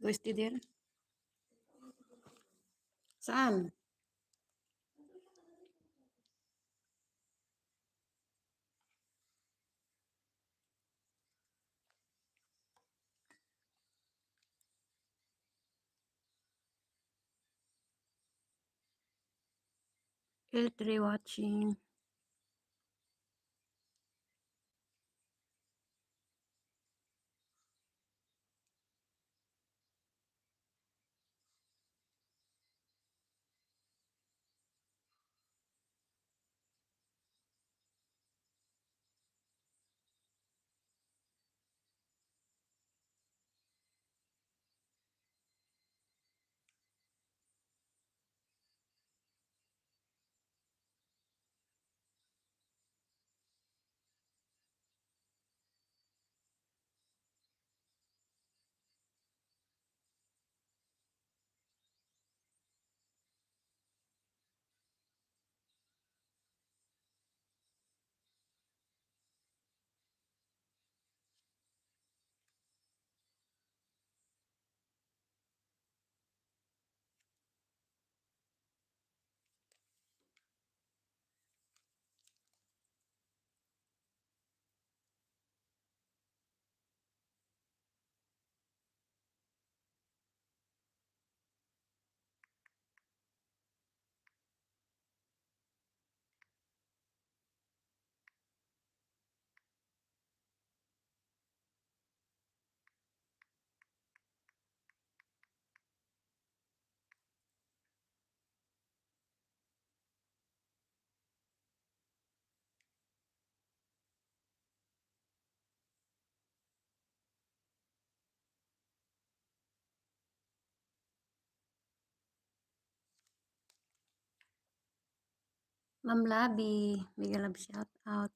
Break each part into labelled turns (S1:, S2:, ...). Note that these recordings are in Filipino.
S1: Gusti din? Saan? L3 watching. Ma'am Labi, mega love shout out.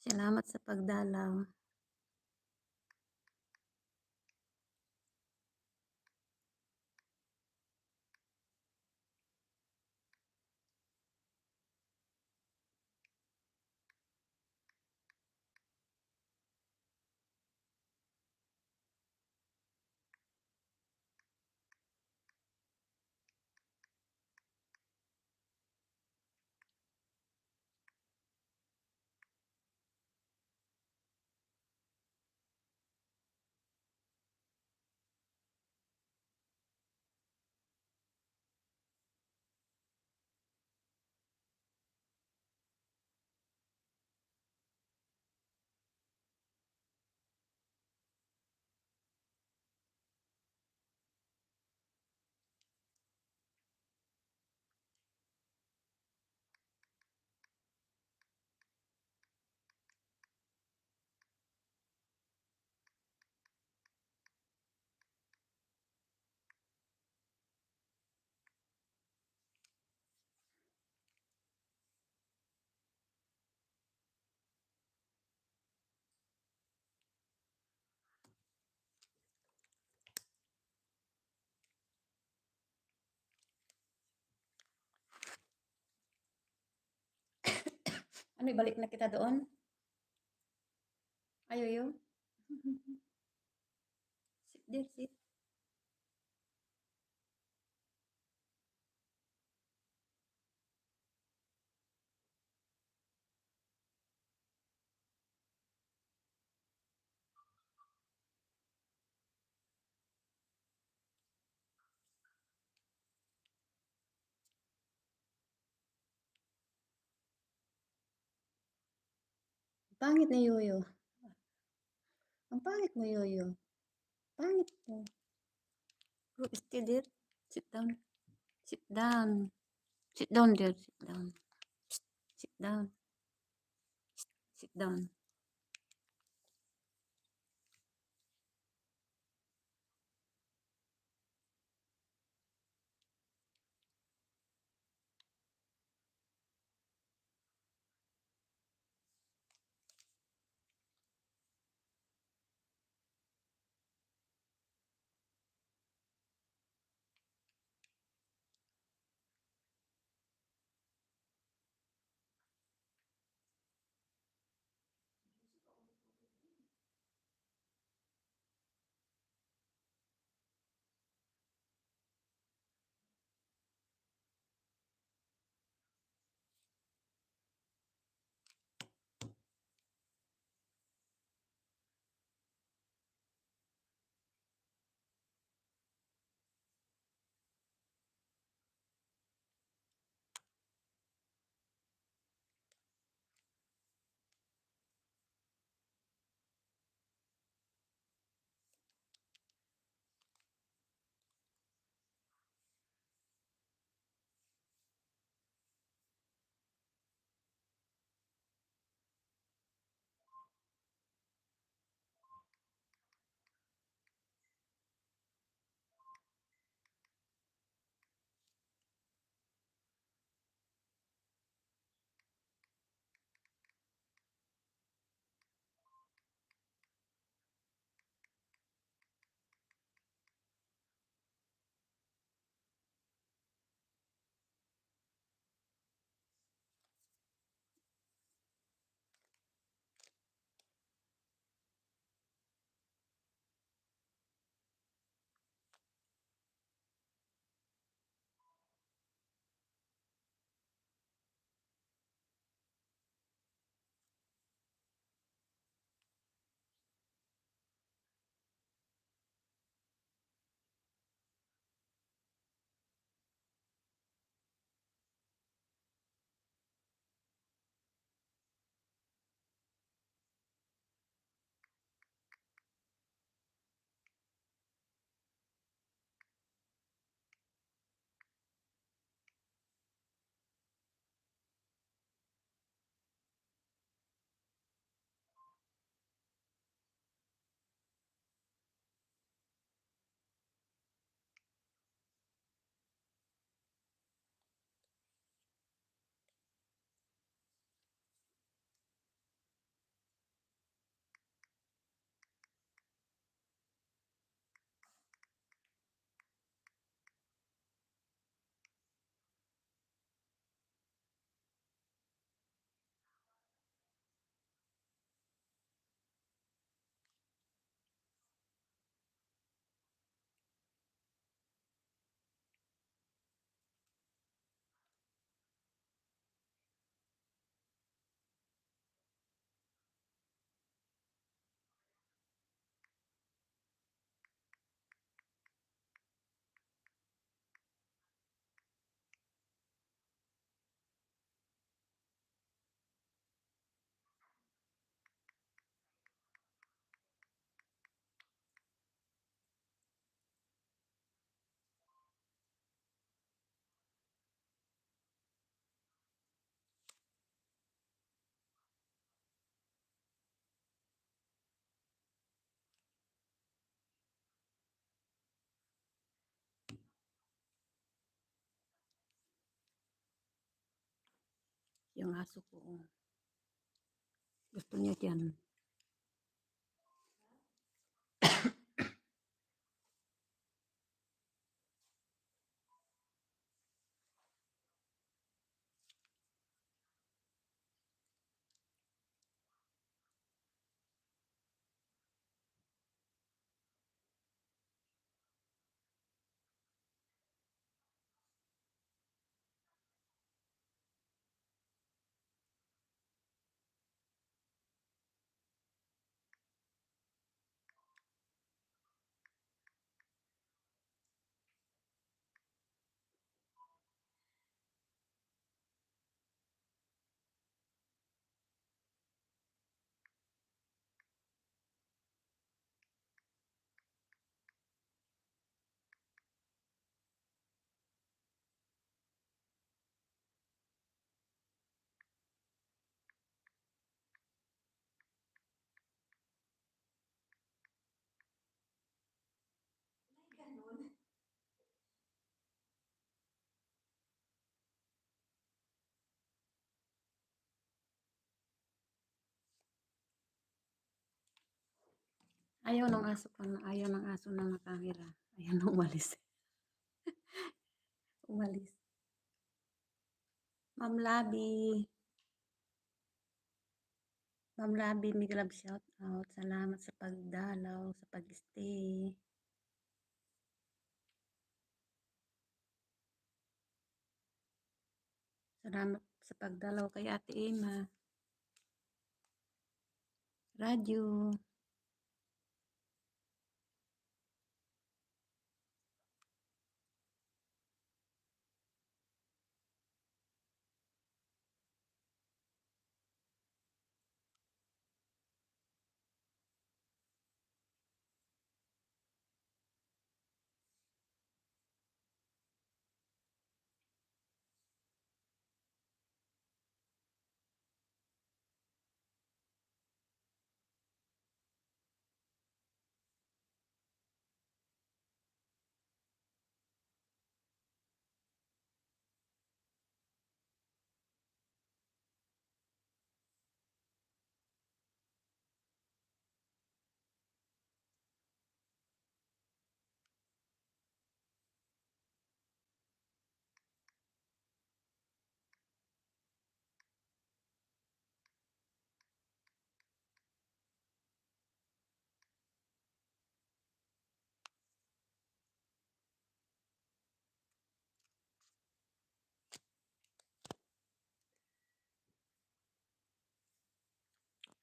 S1: Salamat sa pagdalaw. Ano, ibalik na kita doon? Ayoyo. Sit there, sit. Pangit na yoyo. Ang pangit mo yoyo. Pangit mo. Go, stay there. Sit down. Sit down. Sit down there. Sit down. Sit down. Sit down. Yung aso ko. Gusto niya dyan. Ayaw ng aso ko na, ayaw ng aso na nakamera. Ayaw na umalis. Umalis. Ma'am Labi. Ma'am Labi, big love shout out. Salamat sa pagdalaw, sa pag-stay. Salamat sa pagdalaw kay Ate Emma. Radyo.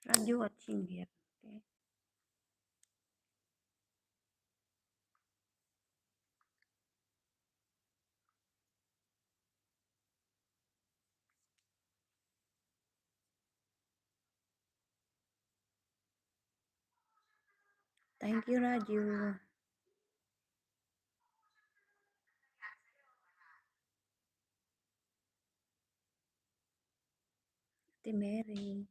S1: Radyo watching here. Okay. Thank you, Radyo. Ate Mary.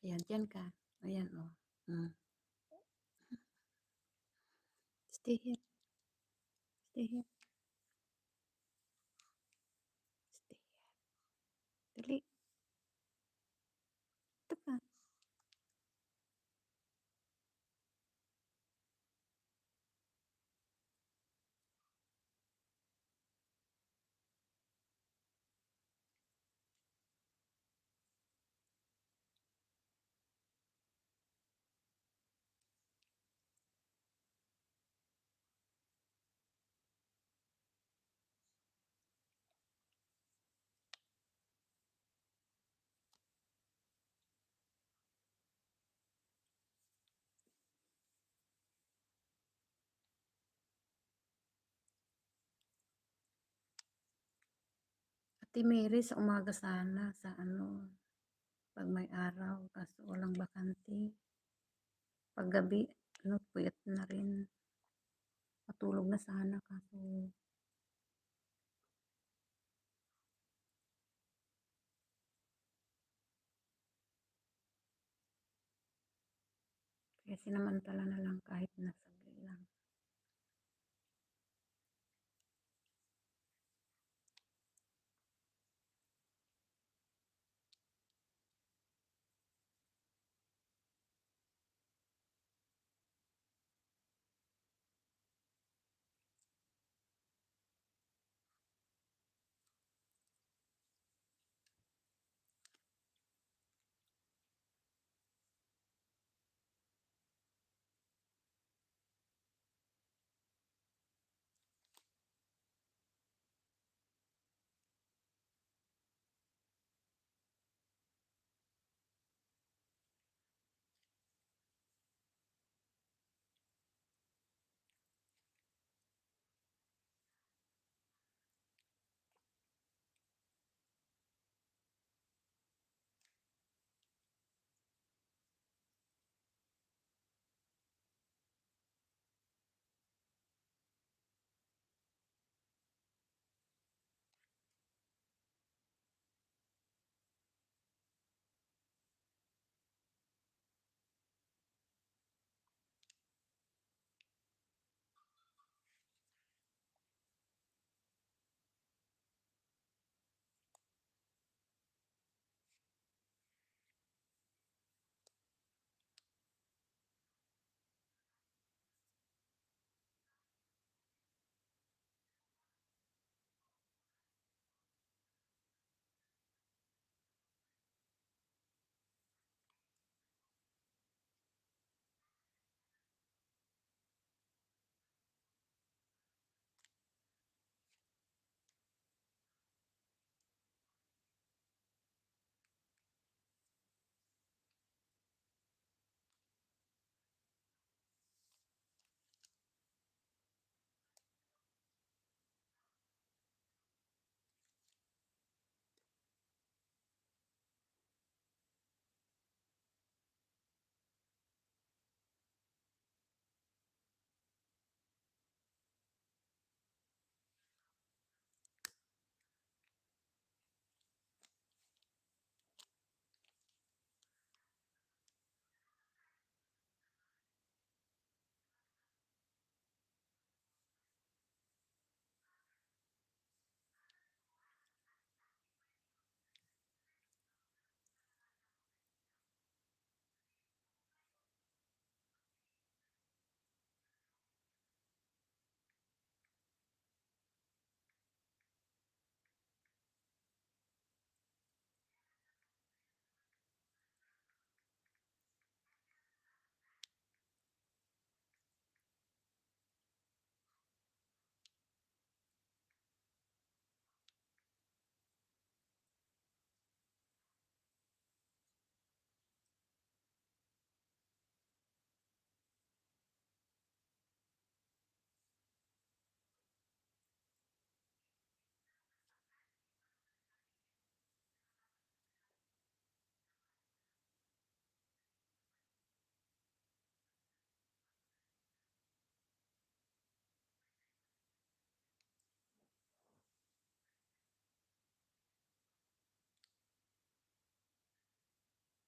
S1: Ayan, dyan ka. Ayan, oh. Stay here. Stay here. Stay here. Dali. Ito ka. Ate Mary, sa umaga sana, sa ano, pag may araw, kaso walang bakante. Pag gabi, ano, puyat na rin. Matulog na sana, kaso kaya sinamantala na lang kahit na saglit lang.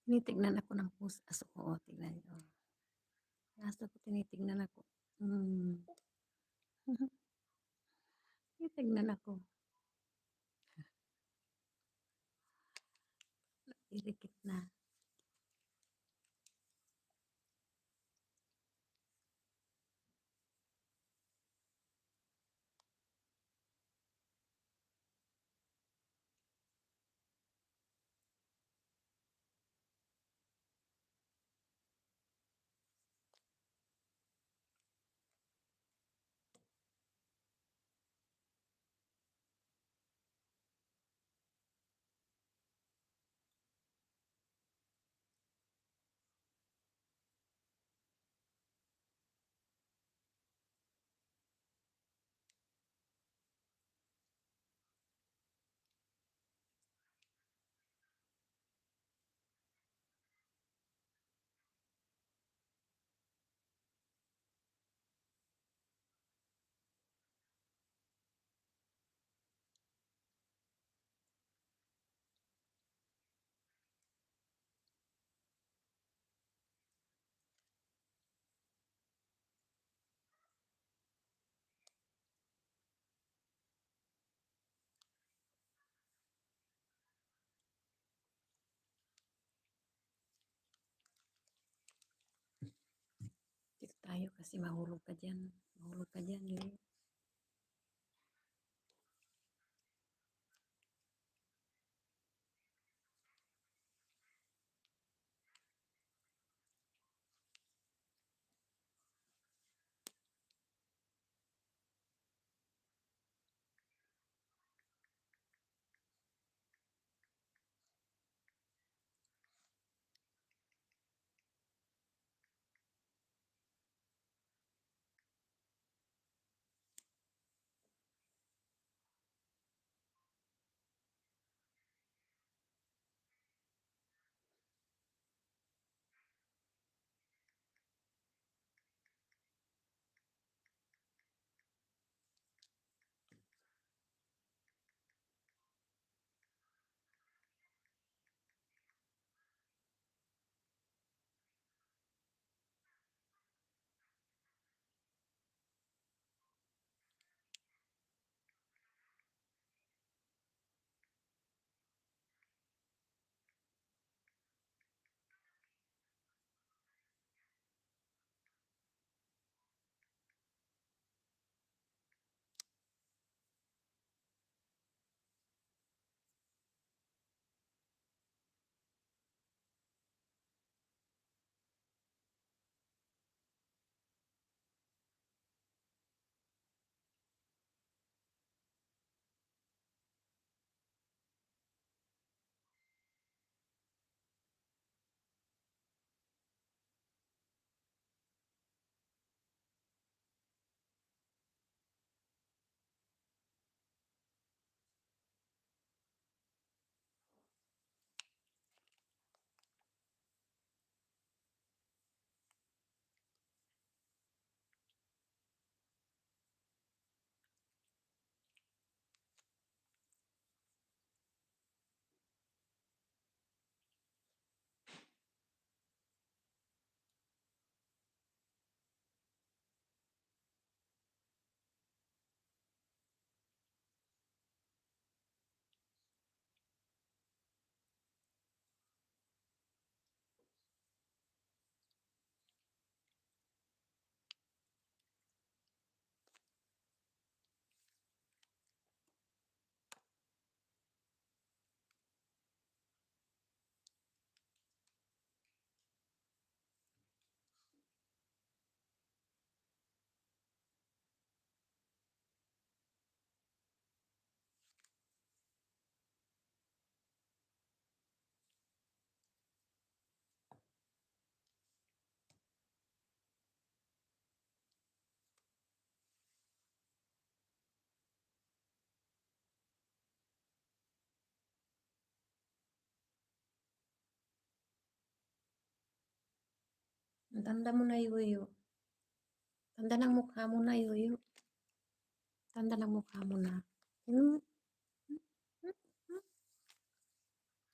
S1: Tinitignan ako ng pusa. Aso ko, tignan nyo. Aso ko, tinitignan ako. Hmm. Tinitignan ako. Irikit na. Ayo kasih mahulog ka dyan. Mahulog ka dyan, Yoyo. Ang tanda mo na, Yoyo. Tanda ng mukha mo na, Yoyo. Tanda ng mukha mo na. Hmm? Hmm? Hmm? Hmm?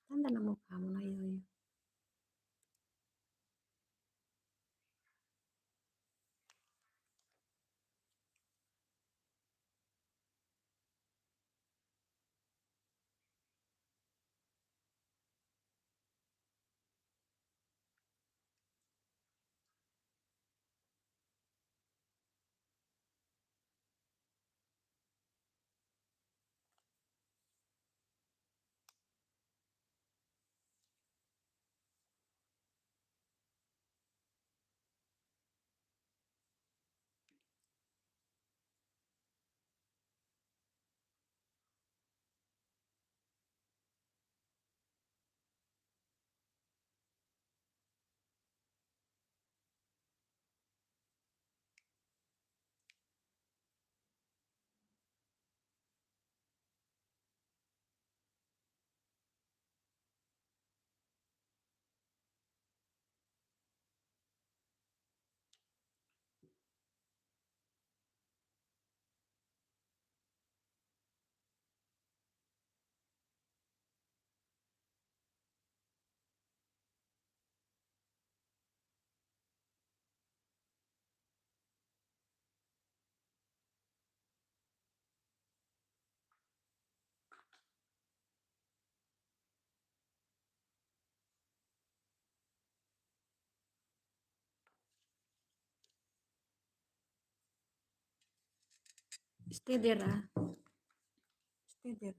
S1: Tanda ng mukha mo na, Yoyo. Stay there, ah. Stay there.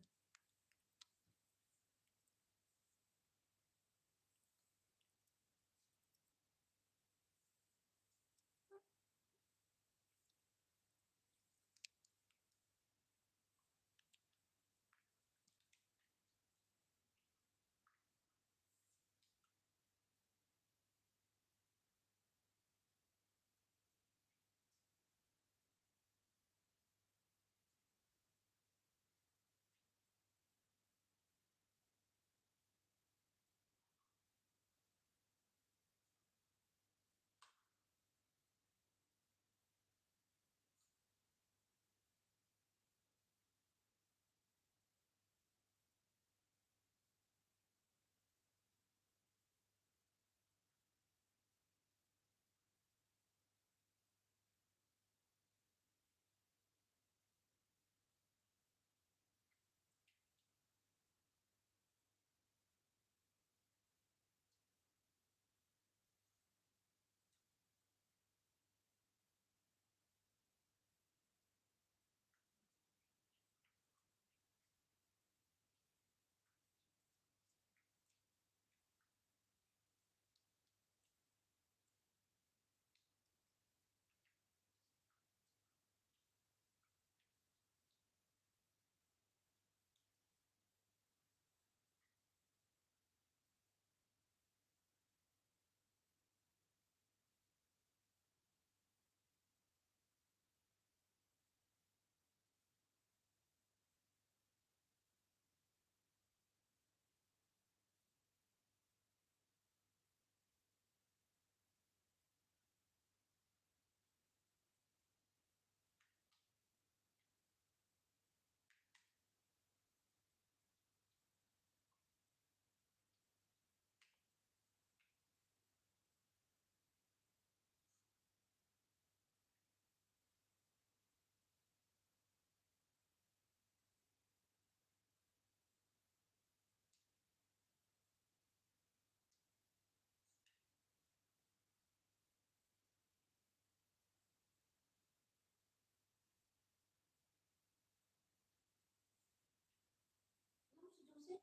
S2: Jose,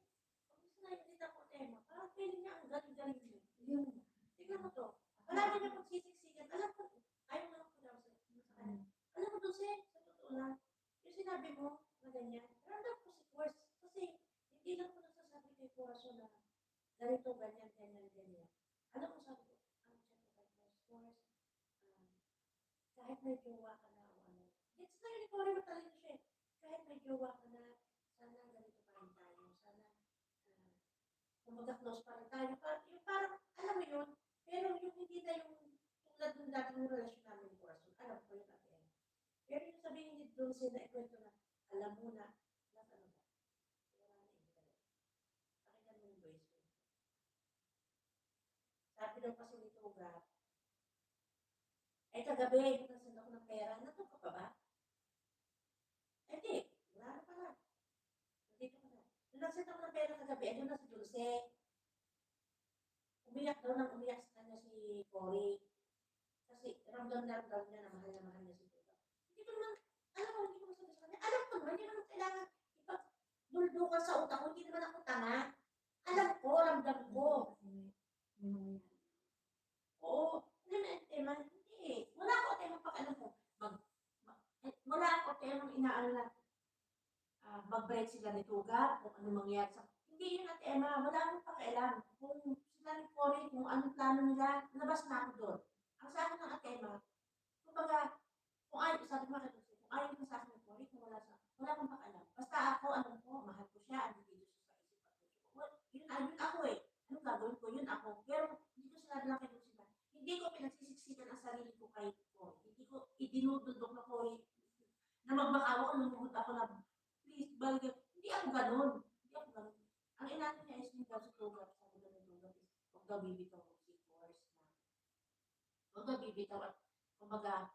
S2: kamusta na yung tita ko, Tema? Parang feeling niya ang galing-galing niya. Yun. Tingnan mo to. Palagi niya magsisiksikan. Alam ko, ayaw na ako daw sa kanya. Alam mo, Jose, sa totoo lang, yung sinabi mo na ganyan, ramdam ko si Force. Kasi hindi lang ko nagsasabi kay Force na ganito, ganyan, ganyan, ganyan. Alam mo, sabi ko, ang chat ko kay Force, um, kahit may jowa ka na o ano. Gets na yun, ikaw rin matalino siya eh. Kahit may jowa ka na, sana ganito pa rin tayo. Sana, kumbaga close pa rin tayo. Yung parang, alam mo yun, pero yung hindi na yung tulad ng dating relasyon namin ni Corazon, alam ko yun at end. Pero yung sabihin ni Dulce na ikwento na, alam mo na, nasa ano ba? Wala na eh, dali. Pakinggan mo yung voice ko. Sabi daw kasi ni Tuga, eh kagabi, nagsend ako ng pera, nato ka pa ba? Eh di, wala na pala. Nandito ka na. Nung nagsend ako ng pera kagabi, ano na si Dulce. Umiyak daw nang umiyak sa kanya si Cory. Kasi ramdam niya na mahal niya si Tuga. Hindi ko naman, alam mo, hindi ko masabi sa kanya. Alam ko naman, hindi naman kailangan ipagduldukan sa utak ko. Hindi naman ako tanga. Alam ko, ramdam ko. Oo. Hindi na, tema, hindi. Wala ako, tema, pag alam ko. Wala ako, tema, inaano na, mag-break sila ni Tuga, kung ano mangyayari sa... Hindi yun at Emma, wala akong pakialam. Kung sila ni Cory, kung anong plano nila, labas na ako doon. Ang sa akin ng at Emma, kumbaga, kung ayaw, sabi ko kay Jose, kung ayaw mo sa akin ni Cory, kung wala akong pakialam. Basta ako, alam ko, mahal ko siya, ano dito siya sa isip at puso ko. Well, yun ako eh. Anong gagawin ko? Yun ako. Pero hindi ko sinabi lang kay Jose, hindi ko pinagsisiksikan ang sarili ko kay Cory. Hindi ko idinudundok na Cory na magmakawa o lumuhod ako na please, bagay. Hindi ako ganun. Hindi ako ganun. Ang inaano niya is yung daw sa program, sabi daw ng program is, huwag daw bibitaw ko si Force na, huwag daw bibitaw at, kumbaga,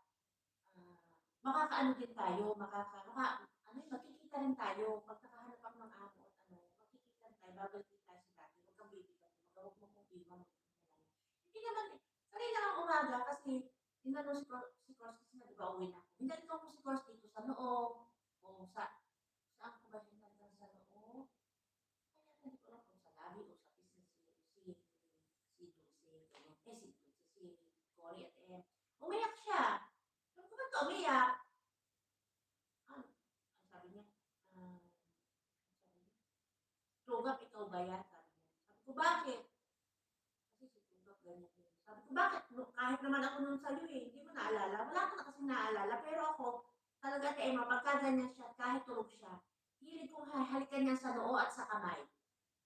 S2: makakaano din tayo, ano yun, makikita rin tayo, pag nakahanap ako ng amo at ano, makikita rin tayo, bagal din tayo sa dati, huwag kang bibitaw, huwag mo kong iwan, hindi naman eh, kanina lang umaga kasi, tinanong si Cross kasi na, di ba, uwi na ako. Hindi ko si Cross dito sa noo, O saan ko ba tinanggal sa noo? Kaya hindi ko alam kung sa labi o sa pisngi si Dulce, gano'n. Si Dulce, si Cory at umiyak siya. Sabi ko, "Ba't ka umiyak?" Ang sabi niya, sabi niya, "Tugap, ikaw ba yan?" Sabi niya. Sabi ko, "Bakit?" Kasi si Tugap ganyan yun. Sabi ko, "Bakit? Kahit naman ako nun sa'yo hindi mo naalala." Wala ko na kasing naalala. Pero ako, talaga kay Emma, pagka ganyan siya, kahit tulog siya, hilig kong halikan niya sa noo at sa kamay.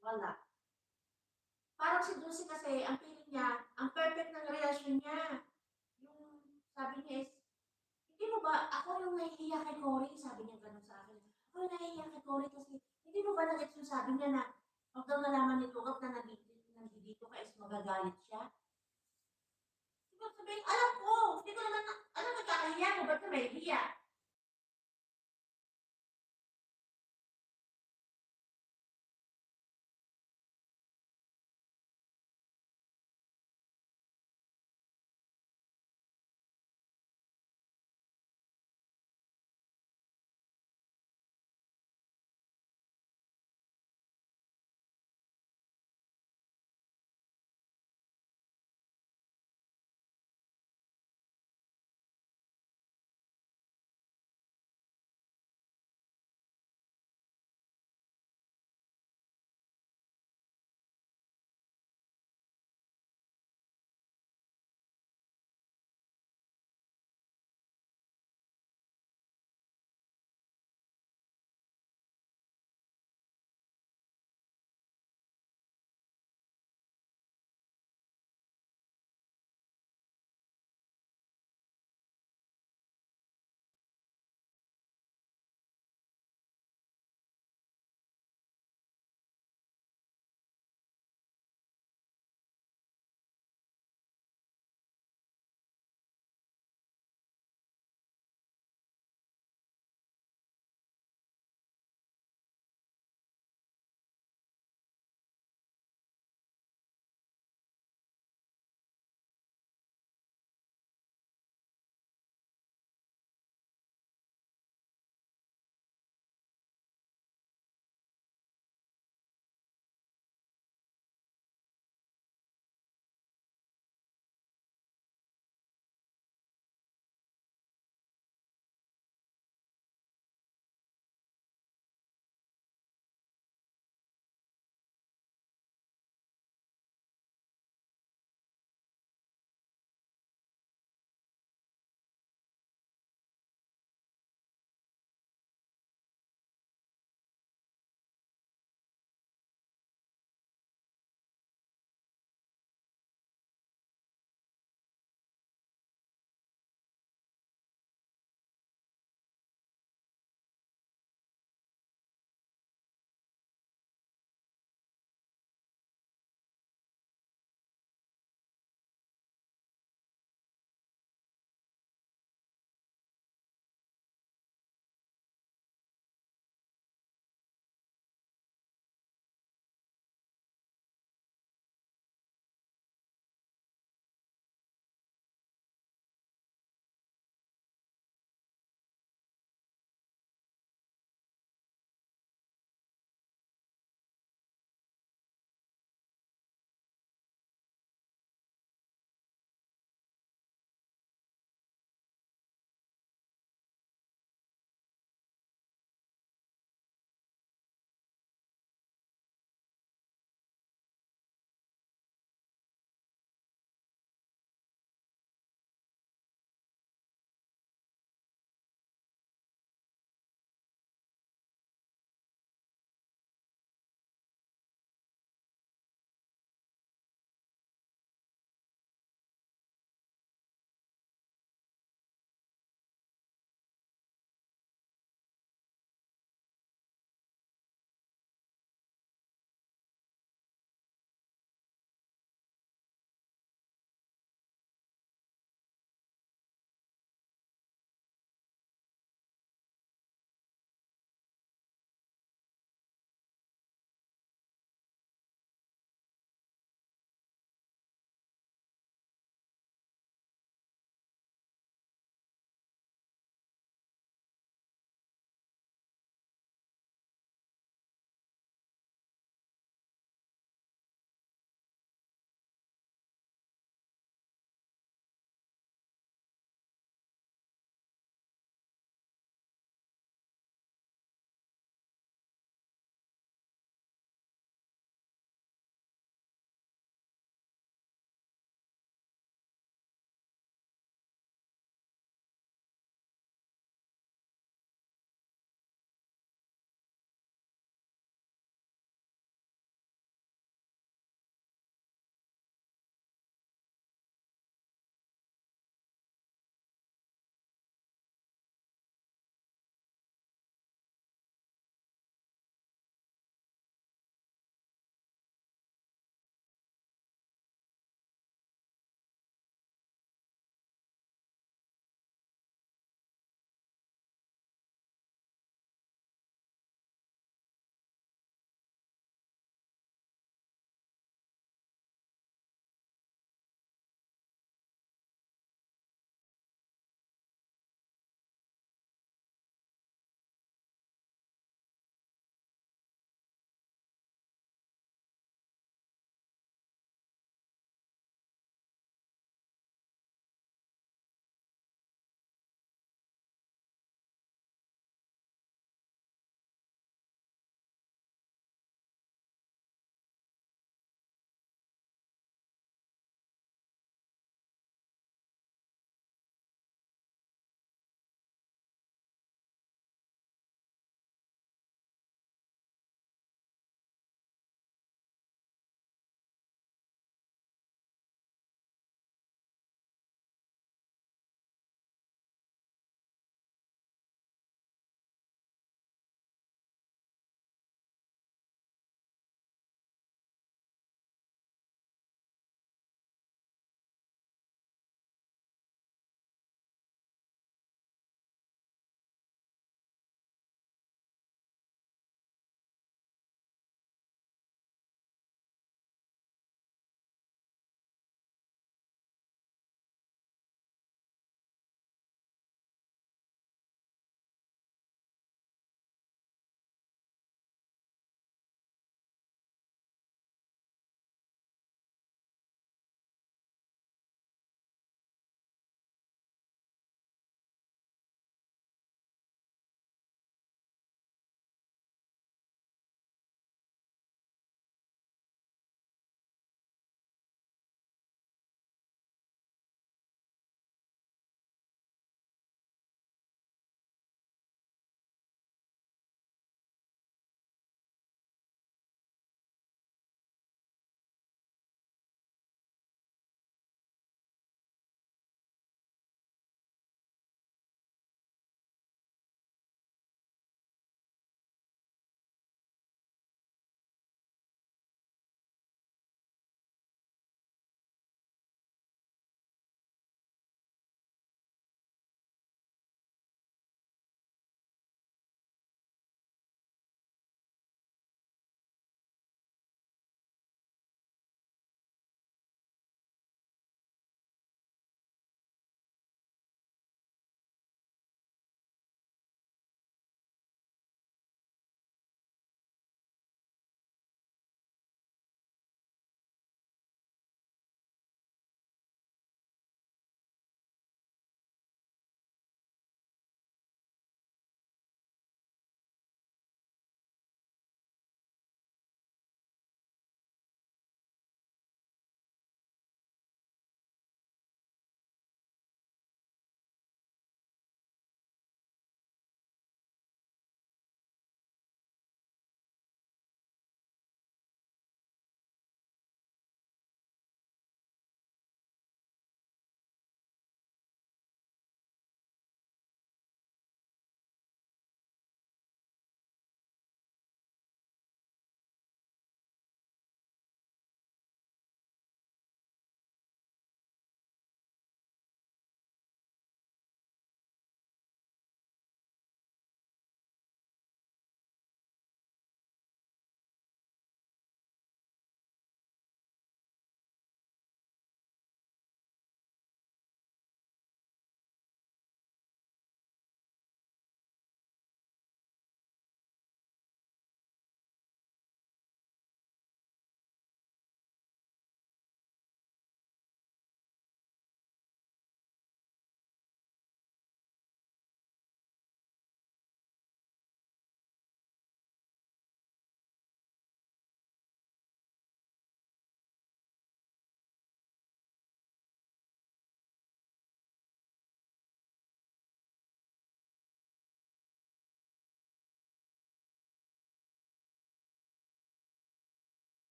S2: Wala. Parang si Dulce kasi, ang feeling niya, ang perfect ng relasyon niya. Yung sabi niya is, hindi mo ba, ako yung nahihiya kay Cory, sabi niya gano'n sa akin. Ako yung nahihiya kay Cory kasi, hindi mo ba nag-gets yung sabi niya na, pag daw nalaman ni Tugap na nandito ka is magagalit siya? Diba sabi, alam ko, hindi ko naman, ano magkakahiya mo, ba't ka mahihiya?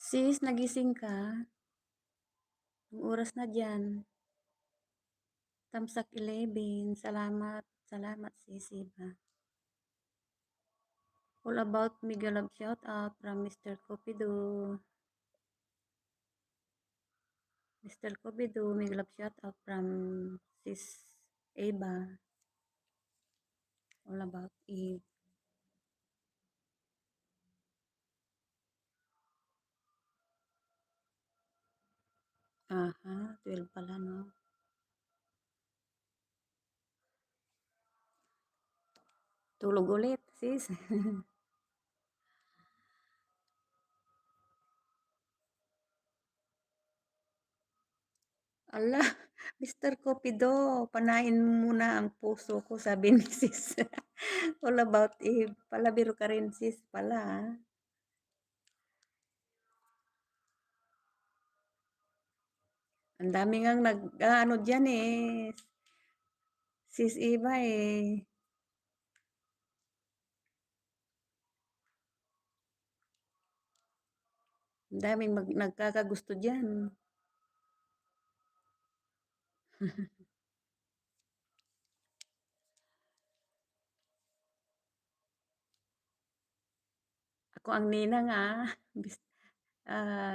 S1: Sis, nagising ka? Ang oras na diyan. Tamsak 11. Salamat. Salamat, sisi ba. All about Miguel Love shout out from Mr. Copido. Mr. Copido, Miguel Love shout out from sis Eva. All about Eve. Aha, 12 pala, no? Tulog ulit, sis. Ala, Mr. Copido, panain mo muna ang puso ko, sabi ni sis. All about Eve. Palabiro ka rin, sis, pala. Ang dami ngang nag-ano dyan eh. Sis Eva eh. Ang daming nagkakagusto dyan. Ako ang ninang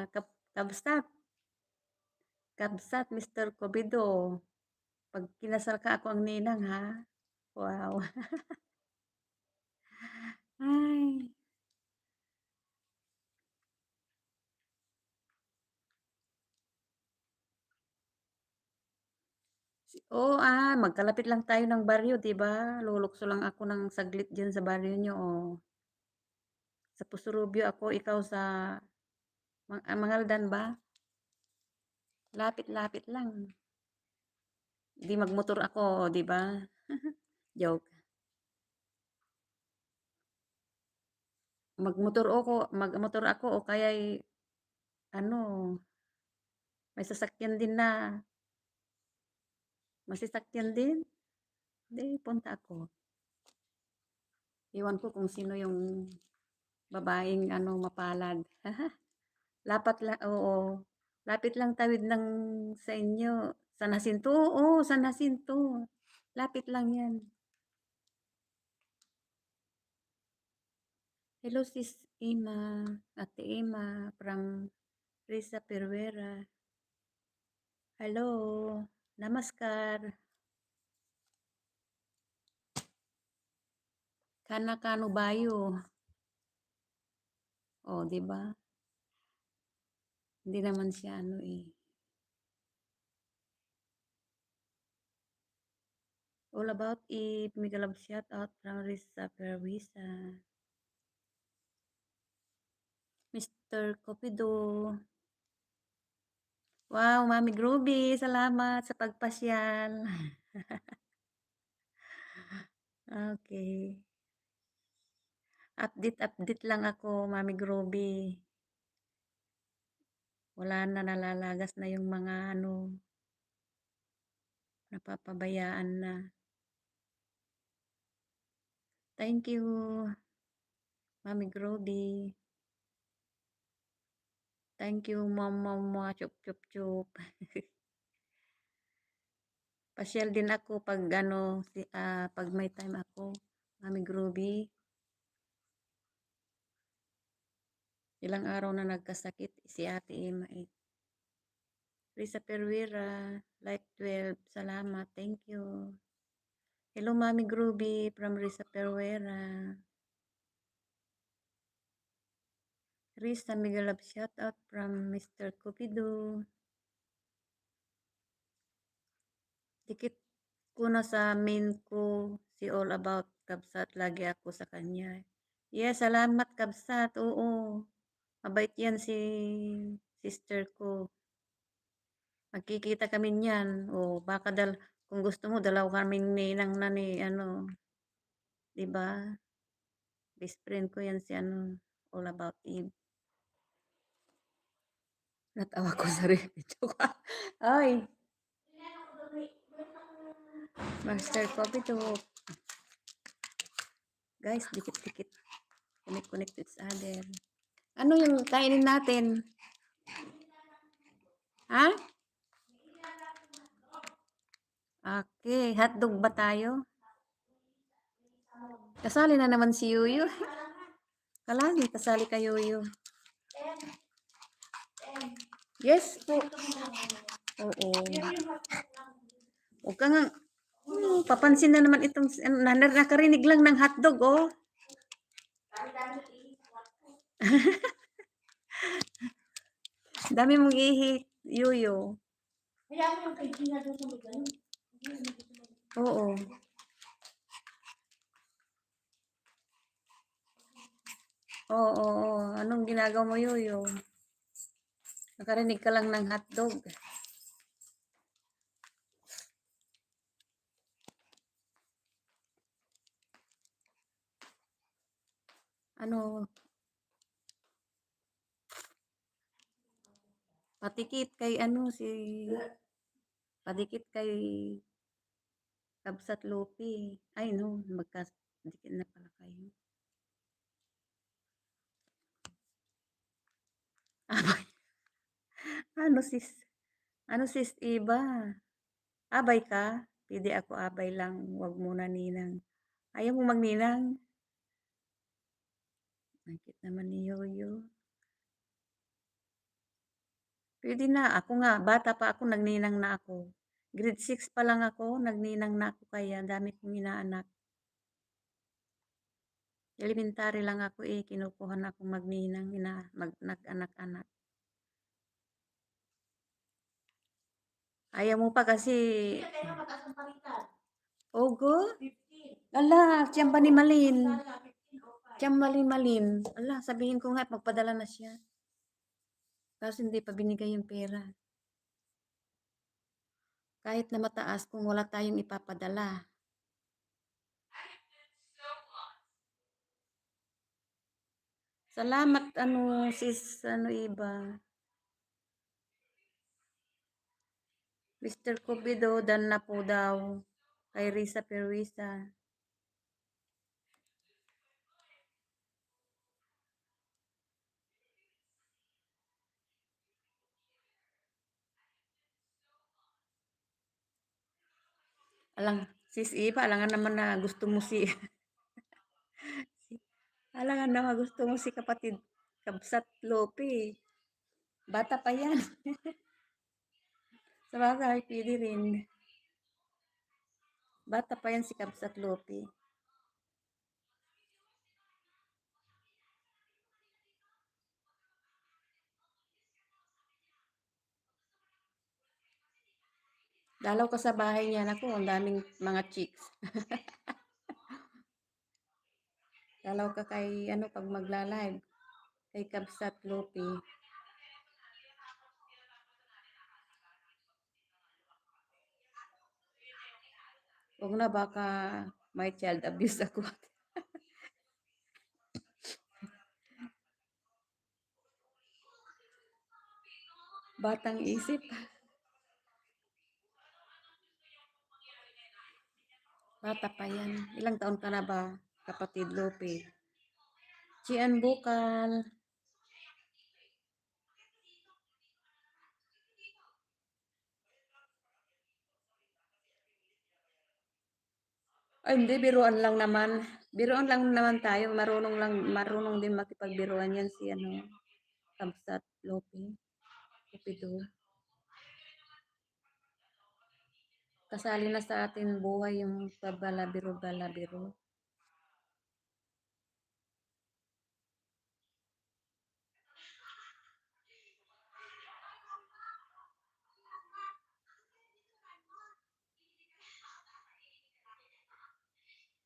S1: kabsat. Kabsat, Mr. Cobido. Pag kinasal ka, ako ang ninang ha. Wow. Ay. Oo, magkalapit lang tayo ng baryo, 'di ba? Lulukso lang ako ng saglit diyan sa baryo nyo, oh. Sa Pusurubyo ako, ikaw sa Mangaldan ba? Lapit-lapit lang. Di magmotor ako, 'di ba? Joke. Magmotor ako o kaya ano, may sasakyan din na. May sasakyan din. Di punta ako. Iwan ko kung sino yung babaeng mapalad. Lapat lang, oo. Lapit lang tawid ng sa inyo. San Jacinto, oo, San Jacinto. Lapit lang yan. Hello sis Ima, Ate Ima from Risa Perwera. Hello, namaskar. Kana kano bayo. Oh, 'di ba? Hindi naman siya eh. All about it. Mega love shout out from Risa Perwisa. Mr. Copido. Wow, Mami Groovy, salamat sa pagpasyal. Okay. Update lang ako, Mami Groovy. Wala na, nalalagas na yung mga napapabayaan na. Thank you, Mami Groovy. Thank you, Mama, chup chup chup. Pasyal din ako pag pag may time ako, Mami Groovy. Ilang araw na nagkasakit si Ate Ima eh. Risa Perwira, like 12, salamat, thank you. Hello, Mami Groovy from Risa Perwera. Risa, mega love shout out from Mr. Cupido. Dikit ko na sa main ko si All About Kabsat. Lagi ako sa kanya. Yes, salamat Kabsat. Oo. Mabait yan si sister ko. Magkikita kami niyan. O baka kung gusto mo, dalaw kaming ninang na ni diba? Best friend ko yan si All About Eve. Natawa ko sa rin. Ay. Master Coffee to. Guys, dikit-dikit. Connect to each other. Ano yung kainin natin? Ha? Okay, hotdog ba tayo? Kasali na naman si Yuyu. Kalagi, kasali ka Yuyu. Yes po. Oo. Huwag ka nga. Papansin na naman itong, nakarinig lang ng hotdog, oh. Dami mong ihi, Yuyu.
S2: Kaya mo yung kaibigan doon sa may ganun.
S1: Oo. Oo. Anong ginagawa mo, Yuyu? Nakarinig ka lang ng hotdog. Ano? Patikit kay padikit kay Kabsat Lupi. Ay no, magkadikit na pala kayo. Abay. Ano sis Iba? Abay ka? Pwede ako abay lang. Huwag muna ninang. Ayaw mo magninang? Nakit naman ni Yoyo. Pwede na. Ako nga, bata pa ako, nagninang na ako. Grade 6 pa lang ako, nagninang na ako kaya dami kong inaanak. Elementary lang ako kinukuhan akong magninang, nag-anak-anak. Ayaw mo pa kasi,
S2: Hindi ka tayo mataas ang palitan.
S1: Ogo?
S2: 15.
S1: Ala, siyang Malin.
S2: Sana 15 o 5.
S1: Siyang Malin. Ala, sabihin ko nga, magpadala na siya. Kasi hindi pa binigay yung pera. Kahit na mataas kung wala tayong ipapadala. Salamat, sis, Iba. Mr. Cupido, dan na po daw. Kay Risa Perwisa. Alang, sis Iba, alangan naman na gusto mo si... alangan naman gusto mo si kapatid Kabsat Lope. Bata pa yan. Sa bagay, pwede rin. Bata pa yan si Kabsat Lope. Dalaw ka sa bahay niya. Naku, ang daming mga chicks. Dalaw ka kay, pag magla-live. Kay Kabsat Lope. Huwag na, baka may child abuse ako. Batang isip. Bata pa yan. Ilang taon ka na ba, kapatid Lope? Cian Bukal. Ay, hindi, biruan lang naman. Biruan lang naman tayo. Marunong din makipagbiruan yan si Kabsat Lope. Cupido. Kasali na sa atin buhay yung pabalabiro-balabiro.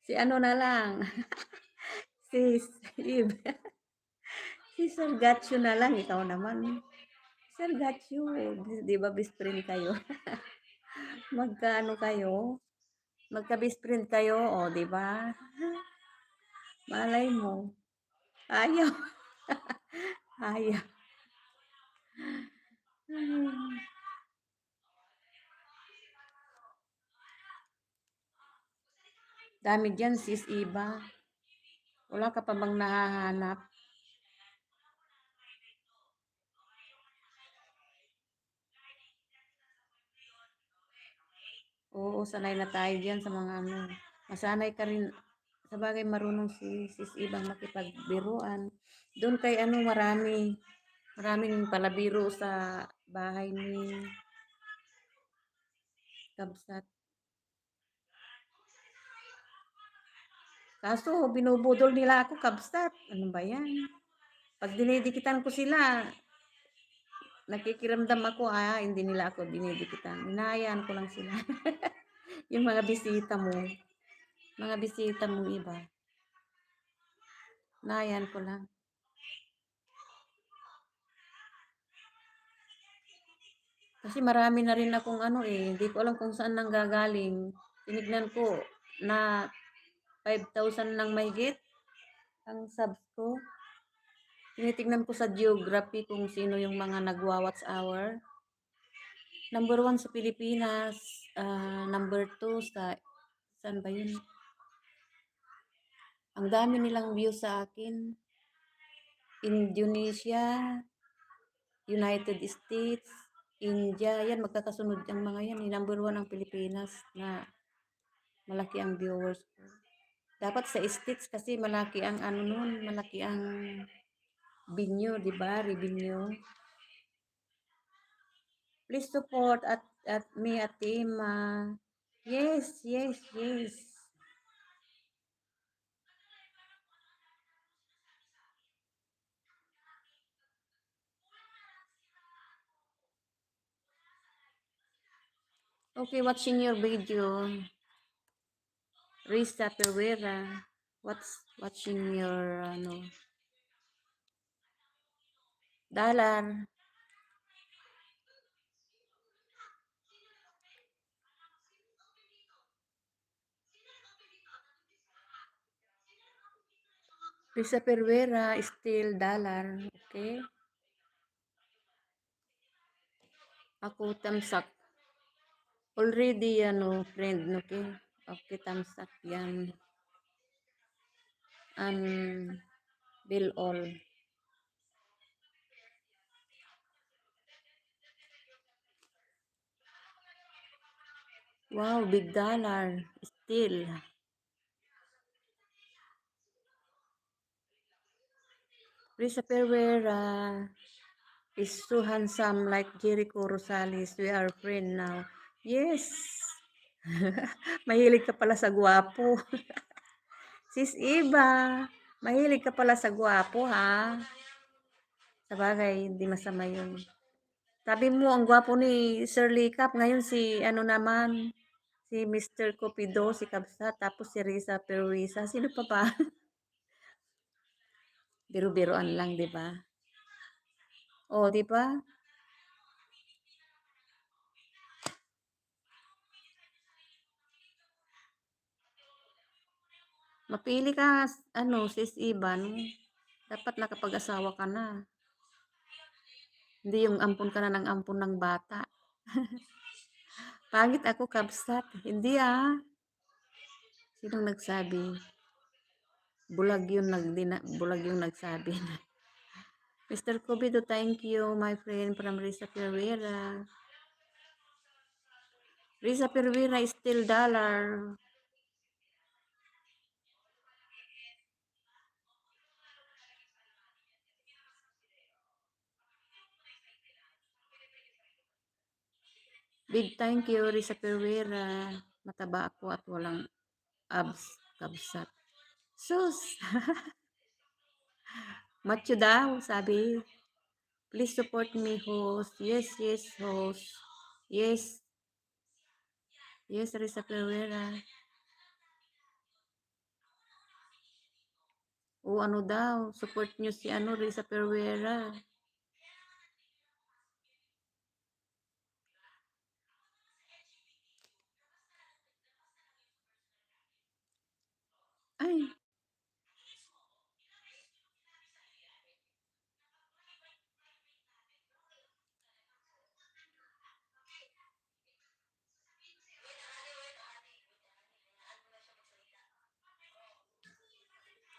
S1: Si na lang. Si Eve. Si Sir Gatcho na lang. Ikaw naman. Sir Gatcho. Di ba best friend kayo? Magkaano kayo? Magka-best friend kayo, o, di ba? Malay mo. Ayaw. Ayaw. Dami dyan, sis Iba. Wala ka pa bang nahahanap? sanay na tayo diyan sa mga ano. Masanay ka rin, sabagay marunong si Sis Ibang makipagbiruan. Doon kay ano, maraming palabiro sa bahay ni Kabsat. Kaso binubudol nila ako, Kabsat. Ano ba yan? Pag dinidikitan ko sila, nakikiramdam ako, hindi nila ako dinidikitan. Hinahayaan ko lang sila. Yung mga bisita mo iba. Hinahayaan ko lang. Kasi marami na rin akong ano hindi ko alam kung saan nanggagaling. Tinignan ko na 5,000 nang mahigit ang subs ko. Tinitignan ko sa geography kung sino yung mga nagwa-watch hour. Number 1 sa Pilipinas, number 2 sa, saan ba yun? Ang dami nilang view sa akin. Indonesia, United States, India, yan magkakasunod ang mga yan. Number 1 ang Pilipinas na malaki ang viewers ko. Dapat sa States kasi malaki ang ano nun, malaki ang binyo, di ba? Revenue. Please support at me at Tima. Yes, yes, yes. Okay, watching your video. Risa Pereira. Watching your ano Dalar. Risa Pereira, still Dalar. Okay? Ako tamsak. Already ano, friend, okay? Okay, tamsak yan. Bill all. Wow, big dollar. Still. Risa Pereira is so handsome like Jericho Rosales. We are friend now. Yes. Mahilig ka pala sa gwapo. Sis Iba, mahilig ka pala sa gwapo, ha? Sabagay, hindi masama yun. Sabi mo, ang gwapo ni Sir Likap. Ngayon si, ano naman, si Mr. Cupido, si Kabsa, tapos si Risa Perwisa. Sino pa ba? Biro-biroan lang, di ba? O, di ba? Mapili ka, ano, Sis Iban. Dapat nakapag-asawa ka na. Hindi yung ampon ka na ng ampon ng bata. Pangit ako, Kabsat. Hindi Sinong nagsabi? Bulag yung nagsabi. Mr. Cupido, thank you, my friend from Risa Pereira. Risa Pereira is still dollar. Big thank you, Risa Pereira. Mataba ako at walang abs, Kabsat. Sus! Macho daw, sabi. Please support me, host. Yes, yes, host. Yes. Yes, Risa Pereira. O ano daw, support nyo si ano, Risa Pereira. Ay,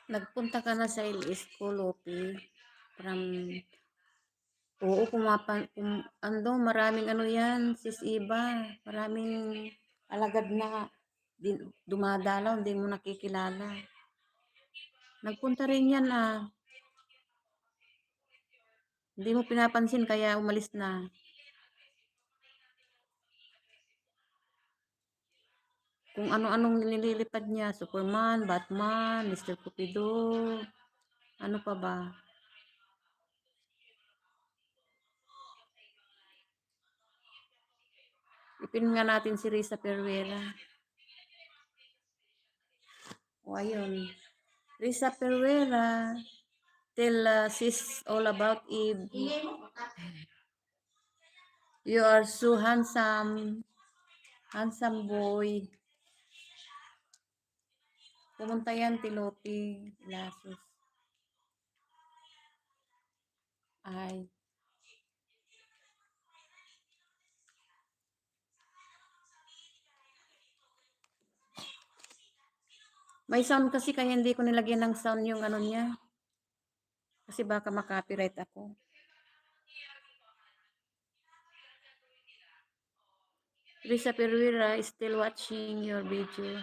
S1: nagpunta ka na sa LS ko, Lopi. From, oo, kung ando, maraming ano yan, Sis Iba. Maraming alagad na dumadalaw, hindi mo nakikilala. Nagpunta rin yan ah. Hindi mo pinapansin kaya umalis na. Kung ano-anong nililipad niya, Superman, Batman, Mr. Cupido, ano pa ba? Ipin nga natin si Risa Peruela. O ayun. Risa Peruela, tell sis all about Eve.
S2: Ingay mo, puta.
S1: You are so handsome. Handsome boy. Pumunta yan, Tilopi, Lasos. Ay. May sound kasi kaya hindi ko nilagyan ng sound yung ano niya. Kasi baka makopyright ako. Risa Pereira is still watching your video.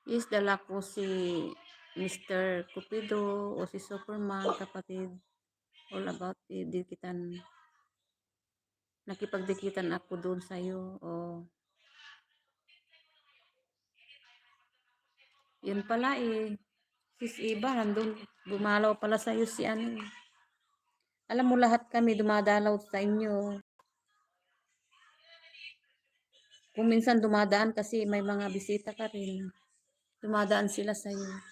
S1: Is dala ko si Mr. Cupido o si Superman, kapatid. All about dikitan. Nakipagdikitan ako doon sa'yo. O. Yun pala eh. Sis Iba, nandun. Gumalaw pala sa'yo si ano. Alam mo lahat kami dumadalaw sa inyo. Kung minsan dumadaan kasi may mga bisita ka rin. Dumadaan sila sa'yo.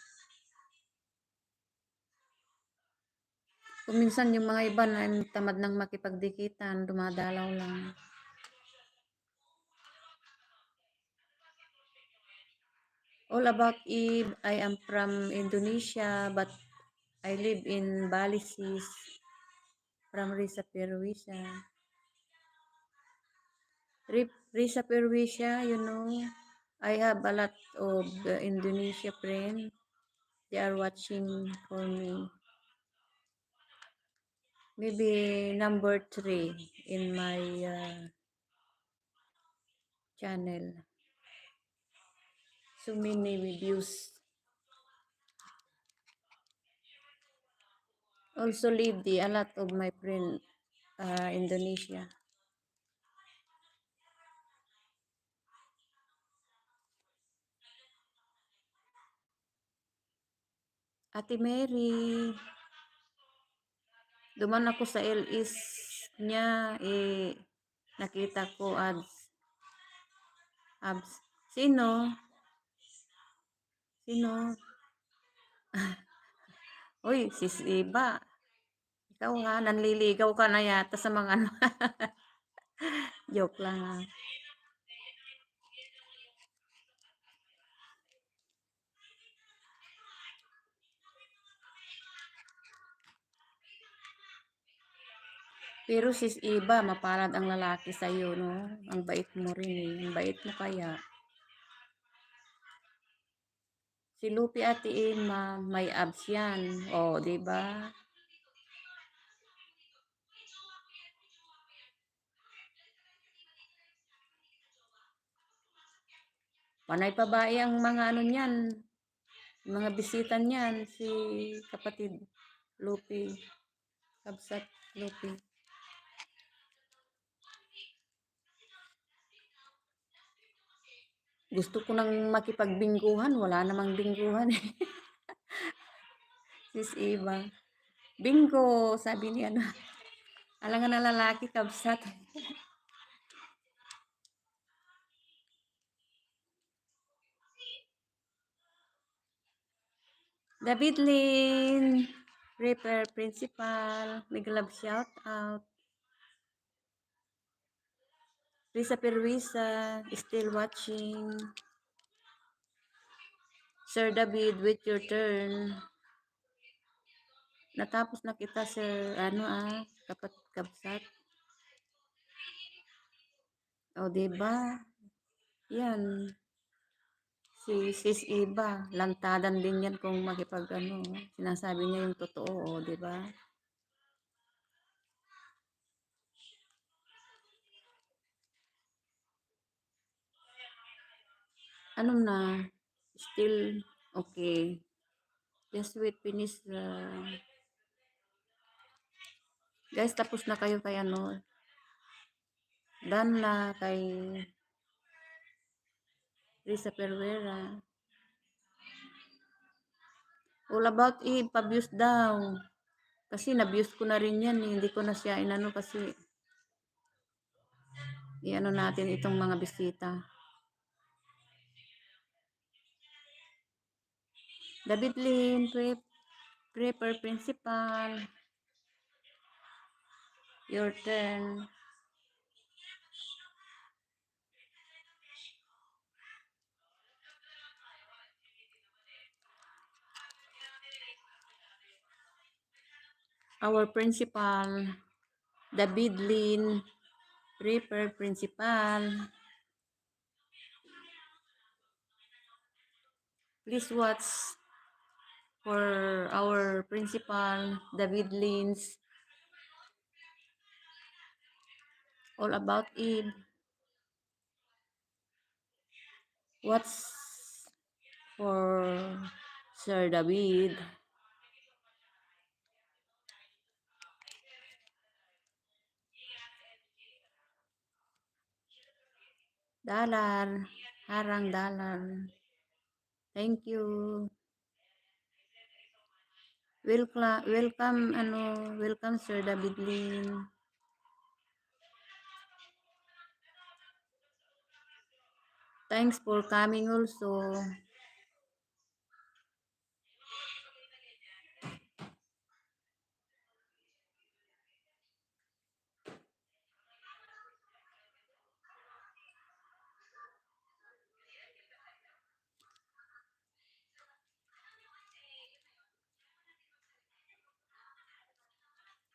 S1: Kung minsan yung mga iba na tamad ng makipagdikitan, dumadalaw lang. All about Eve, I am from Indonesia, but I live in Balisis, from Risa Perwisha. Risa Perwisha, you know, I have a lot of Indonesia friends. They are watching for me. Maybe number 3 in my channel. So many views. Also live a lot of my friend Indonesia. Ate Mary, duman ako sa LS niya, nakita ko ads. Sino? Sino? Uy, sis Iba. Ikaw ha, nanliligaw ka na yata sa mga ano. Joke lang ha. Pero sis Iba, mapalad ang lalaki sa'yo, no? Ang bait mo rin eh. Ang bait mo kaya. Si Lupi Ate Emma, may abs yan. O, diba? Panay babae ang mga ano niyan. Mga bisita niyan. Si kapatid Lupi. Kabsat Lupi. Gusto ko nang makipagbingguhan. Wala namang bingguhan eh. Sis Eva. Bingo, sabi ni ano. Alangan na lalaki, kabsat. David Lin, Repair Principal, Miglab shout out. Risa Perwisa, still watching. Sir David, with your turn. Natapos na kita, sir, ano kabsat. O, diba? Yan. Si Sis Iba, lantadan din yan kung makipag ano. Sinasabi niya yung totoo, o, diba? ano na, still okay. Just wait, finish guys, tapos na kayo kay ano, done na kay Risa Perwera. All About Eve, pa-views daw. Kasi na-views ko na rin yan, hindi ko na siya inano kasi iano natin itong mga bisita. David Lin, prepper principal. Your turn. Our principal, David Lin, prepper principal. Please watch for our principal, David Lin's All About Eve. What's for Sir David? Dalar, harang dalar. Thank you. Welcome, welcome Sir David Lin. Thanks for coming also.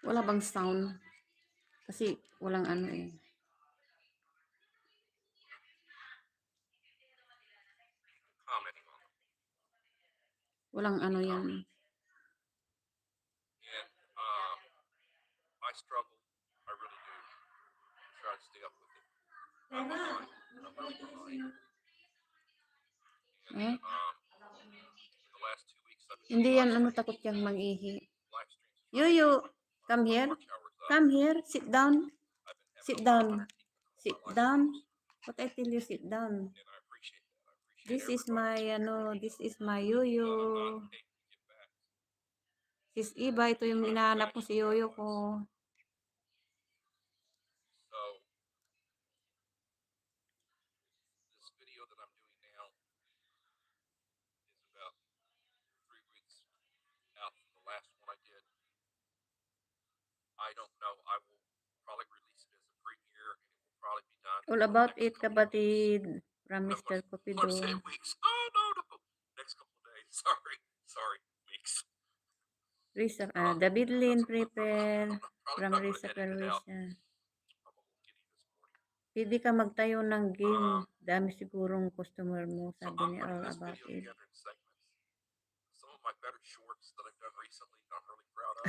S1: Wala bang sound? Kasi walang ano eh. Walang ano yan.
S3: I struggle. I really do. Try to stay up with it. I'm
S2: Rena,
S3: behind. I'm really behind.
S1: Eh?
S3: The last 2 weeks I've been
S1: Hindi
S3: doing
S1: yan
S3: live
S1: ano,
S3: streams.
S1: takot yang mag-ihi.
S3: Live streams.
S1: Yoyo, come here.
S3: Watch hours up.
S1: Come here. Sit down.
S3: I've been
S1: Sit
S3: having
S1: down.
S3: over 100 people
S1: Sit
S3: on my live
S1: down.
S3: streams,
S1: What I tell you, sit down.
S3: and I appreciate that. I appreciate
S1: This is
S3: everybody.
S1: my, this is my
S3: I'm
S1: yoyo.
S3: not paid to give back.
S1: Sis Iba, ito yung hinahanap ko si yoyo ko.
S3: So this video that I'm doing now is about 3 weeks out from the last one I did. I don't know. I will probably release it as a premiere, and it will probably be done.
S1: All
S3: in the
S1: about
S3: next
S1: it,
S3: couple of weeks.
S1: kapatid. From
S3: No,
S1: Mr.
S3: I'm
S1: Cupido.
S3: saying weeks. Oh no. Next couple of days. Sorry, weeks.
S1: Risa, David Lin, prepare.
S3: Probably
S1: From
S3: not gonna
S1: Risa
S3: edit it out.
S1: Perwisha.
S3: I'm a little giddy this morning.
S1: Pwede ka magtayo ng game. Dami sigurong customer mo,
S3: So
S1: sabi
S3: I'm
S1: ni
S3: putting
S1: All
S3: this
S1: About
S3: video
S1: It.
S3: together in segments. Some of my better shorts that I've done recently that I'm really proud of.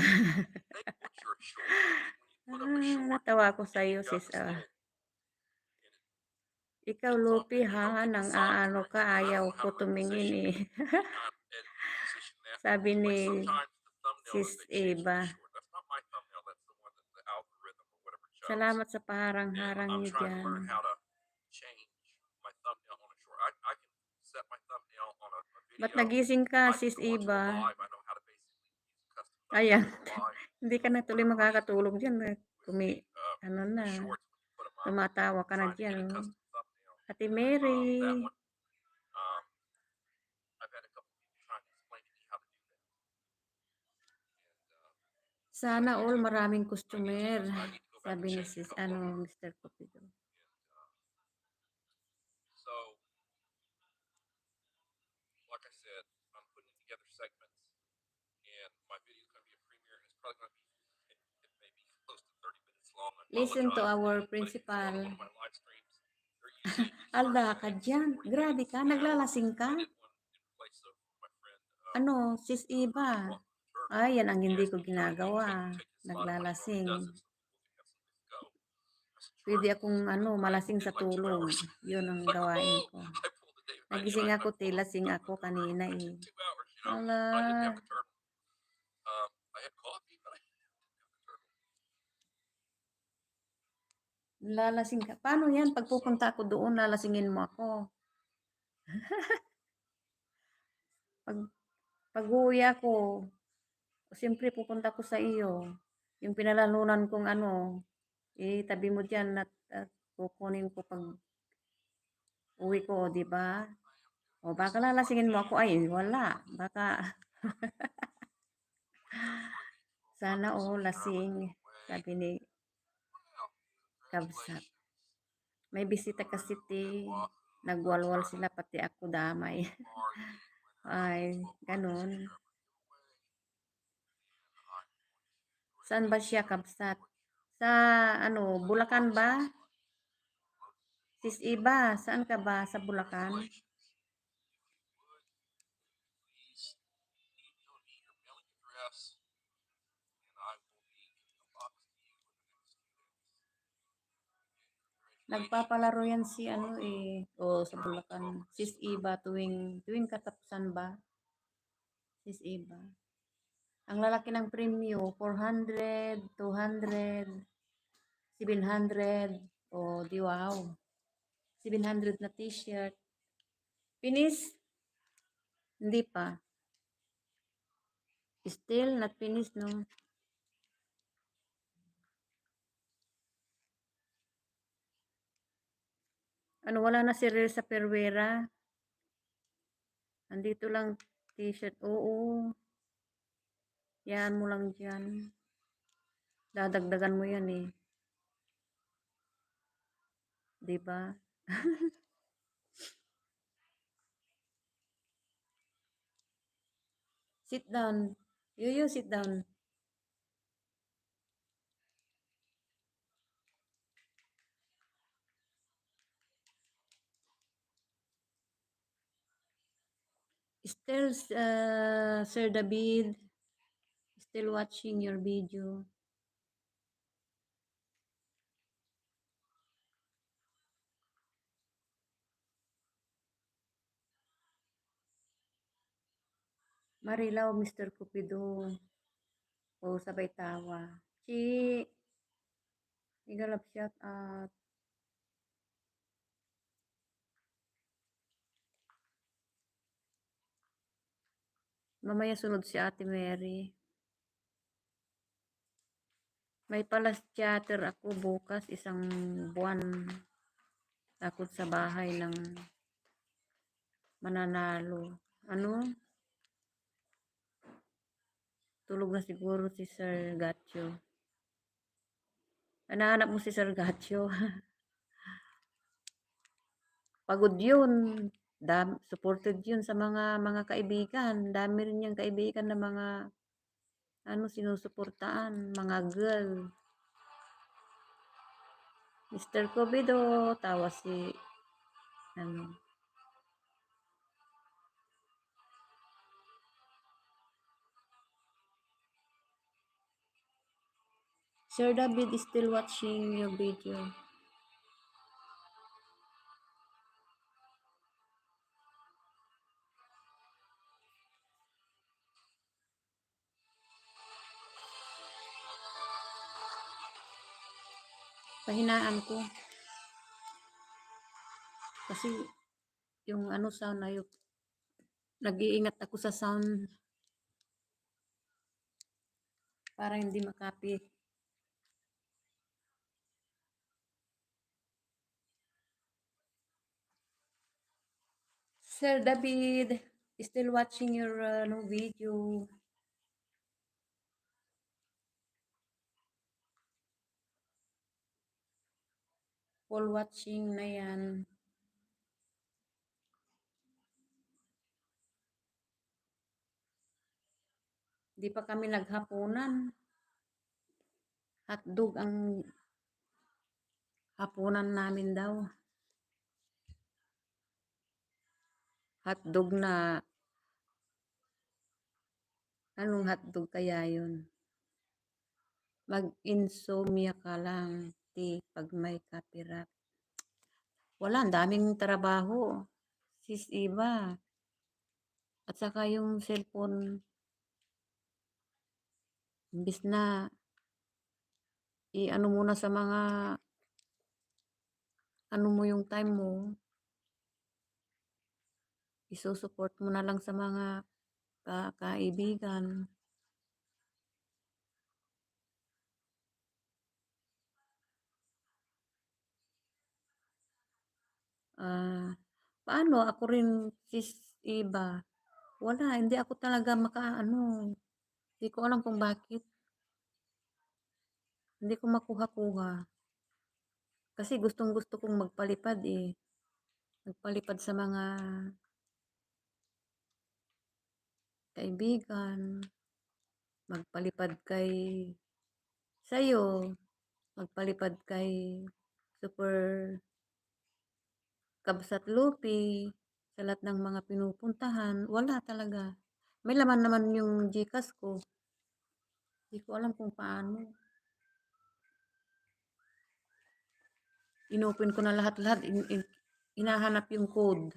S3: Hey, what's your short? When you put up a short,
S1: Natawa ko
S3: and
S1: sa'yo,
S3: you've got
S1: sis.
S3: this little,
S1: Ikaw,
S3: it's on
S1: Lupi,
S3: video,
S1: ha?
S3: keep
S1: Nang
S3: massaging
S1: aano
S3: right
S1: ka,
S3: there. I
S1: ayaw
S3: don't know
S1: ko
S3: how to
S1: tumingin
S3: reposition
S1: eh.
S3: how to edit and position that.
S1: Sabi
S3: Like
S1: ni
S3: sometimes the thumbnail
S1: Sis
S3: that they change
S1: Eva.
S3: for the short, that's not my thumbnail, that's the one that the algorithm or whatever chose.
S1: Salamat sa
S3: And
S1: paharang-harang
S3: I'm
S1: niyo
S3: trying to learn
S1: dyan.
S3: how to change my thumbnail on a short. I can set my thumbnail on a video.
S1: Ba't nagising ka,
S3: I can
S1: Sis
S3: go onto a
S1: Eva?
S3: live. I know how to basically use a custom thumbnail
S1: Ayan.
S3: for a live.
S1: Hindi ka na tuloy
S3: Whatever reason
S1: makakatulog dyan.
S3: with
S1: Ano
S3: the
S1: na.
S3: shorts when you put them up.
S1: Tumatawa ka na
S3: Trying to get a
S1: dyan.
S3: custom thumbnail.
S1: Ate Mary.
S3: That one. I've had a couple people trying to explain to me how to do that. And
S1: Sana all maraming
S3: I
S1: customer.
S3: need to go back
S1: Sabi
S3: and
S1: ni
S3: change a
S1: Sis,
S3: couple of them.
S1: Mr. Cupido.
S3: So, like I said, I'm putting together segments, and my video is going to be a premiere, and it's probably going to be, it may be close to 30 minutes long. I
S1: Listen to
S3: apologize.
S1: our
S3: But if you go
S1: principal.
S3: to one of my live streams, they're usually
S1: Alda
S3: 30
S1: ka
S3: minutes,
S1: dyan.
S3: 40
S1: Grabe
S3: minutes,
S1: ka.
S3: an hour.
S1: Naglalasing ka?
S3: I did one in place of my friend,
S1: Ano, Sis Eva? Ay, yan ang hindi ko ginagawa. Naglalasing. Pwede akong malasing sa tulog. Yun ang gawain ko. Nagising ako,
S3: I
S1: lasing ako kanina
S3: I
S1: eh.
S3: took 2 hours, but I didn't
S1: Hala,
S3: have the turtle. I had coffee, but I didn't have the turtle.
S1: lalasing ka. Paano yan? Pag pupunta ako doon, lalasingin mo ako. Pag, pag-uwi ako, siyempre pupunta ko sa iyo. Yung pinalalunan kong ano, tabi mo dyan at kukunin ko pag uwi ko, di ba? O baka lalasingin mo ako, ay wala. Baka sana lasing. Sabi ni Kabsat. May bisita kasi nagwalwal sila pati ako damay. Ay, ganun. Saan ba siya, Kabsat? Sa ano, Bulacan ba? Sis Iba, saan ka ba sa Bulacan? Nagpapalaro yan si ano sa Bulacan. Sis Iba tuwing katapusan ba? Sis Iba. Ang lalaki ng premyo, 400, 200, 700. Oh, di wow. 700 na t-shirt. Finish? Hindi pa. Still not finished, no? Ano, wala na si Rel sa Perwera? Andito lang t-shirt. Oo. Yan mo lang dyan. Dadagdagan mo yan eh. Diba? Sit down. You sit down. Still, Sir David, still watching your video. Marilaw, Mr. Cupido. O, sabay tawa. Chi, igalap shout out. Mamaya sunod si Ate Mary. May palas chatter ako bukas, isang buwan. Takot sa bahay ng mananalo. Ano? Tulog na siguro si Sir Gatcho. Hanahanap mo si Sir Gatcho. Pagod yun. Supported yun sa mga kaibigan. Dami rin niyang kaibigan na mga sinusuportaan. Mga girl. Mr. Covido. Tawa si Sir David is still watching your video. Pahinaan ko. Kasi yung sound na yung nag-iingat ako sa sound para hindi makapi. Sir David, still watching your video. All watching na yan. Di pa kami naghapunan. Hotdog ang hapunan namin daw. Hotdog na anong hotdog kaya yun? Mag-insomnia ka lang pag may copyright. Wala, ang daming trabaho. sis Iba. At saka yung cellphone, imbis na i-ano muna sa mga, ano mo yung time mo, isusupport mo na lang sa mga kaibigan. Paano ako rin sis Iba, wala, hindi ako talaga makaano, hindi ko alam kung bakit, hindi ko makuha-kuha. Kasi gustong-gusto kong magpalipad magpalipad sa mga kaibigan, magpalipad kay sa'yo, magpalipad kay Super Kabsat Lupi, sa lahat ng mga pinupuntahan, wala talaga. May laman naman yung GCash ko. Hindi ko alam kung paano. Inopen ko na lahat-lahat, hinahanap yung code.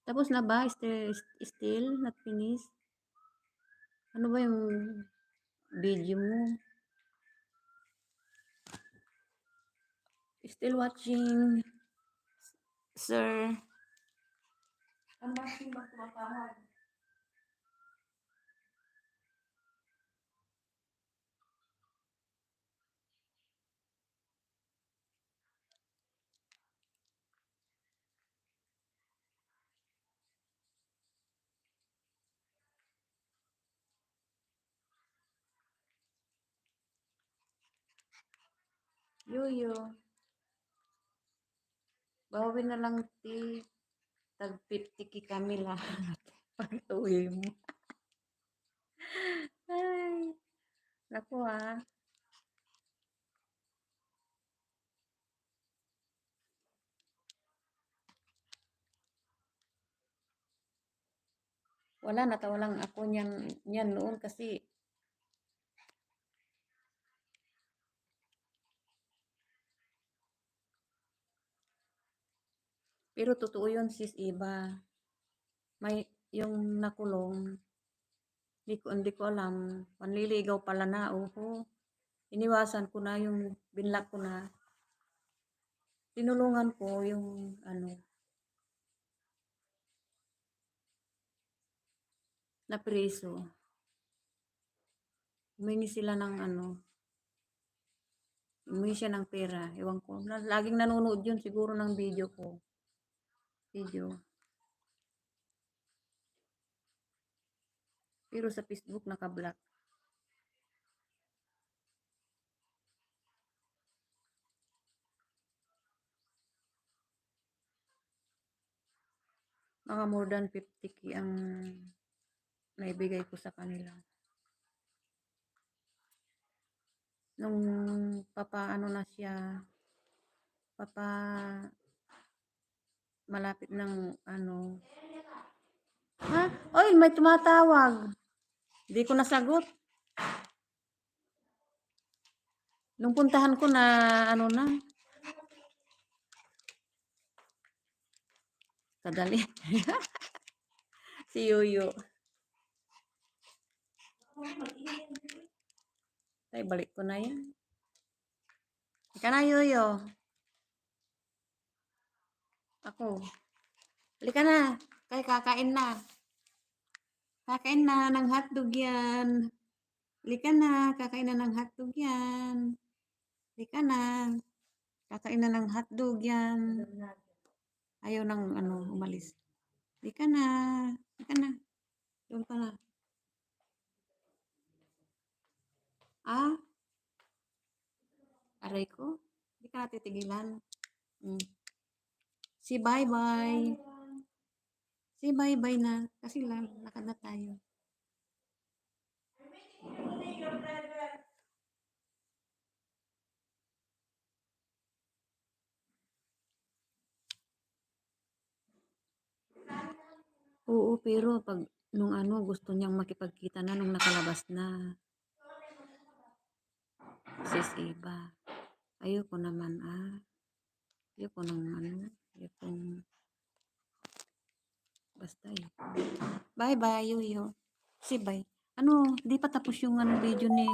S1: Tapos na ba? Still not finished? Ano ba yung video mo? Still watching, sir.
S2: Ang bakit ba tumatawag?
S1: Yoyo. Bawi na lang tag 50 ki kami lahat. Pag-uwi mo. Ay, naku Wala, natawa lang ako niyan noon kasi pero totoo yun sis Iba. May yung nakulong, hindi ko alam. Panliligaw pala na, oho. Iniwasan ko na yung binlock ko na. Tinulungan ko yung na preso. Humingi sila ng humingi siya ng pera. Ewan ko. Laging nanonood yun siguro ng video ko. Pero sa Facebook naka-block. Mga more than 50k ang naibigay ko sa kanila. Nung papaano na siya, malapit ng ha? Oy, may tumatawag. Hindi ko nasagot. Nung puntahan ko na na, kadali. Si Yoyo. Ay, balik ko na yan. Ika na, Yoyo. Ako. Halika na. Kay kakain na. Kakain na ng hotdog yan. Halika na. Kakain na ng hotdog yan. Halika na. Kakain na ng hotdog yan. Ayaw nang umalis. Halika na. Halika na. Doon ka na. Aray ko. Hindi ka natitigilan. Si bye-bye. Si bye-bye na. Kasi lakad na tayo. Oo, pero pag nung gusto niyang makipagkita na nung nakalabas na. Sis Iba. Ayoko naman Ayoko nang ayokong basta Bye bye, Yoyo. Si bye. Ano, di pa tapos yung video ni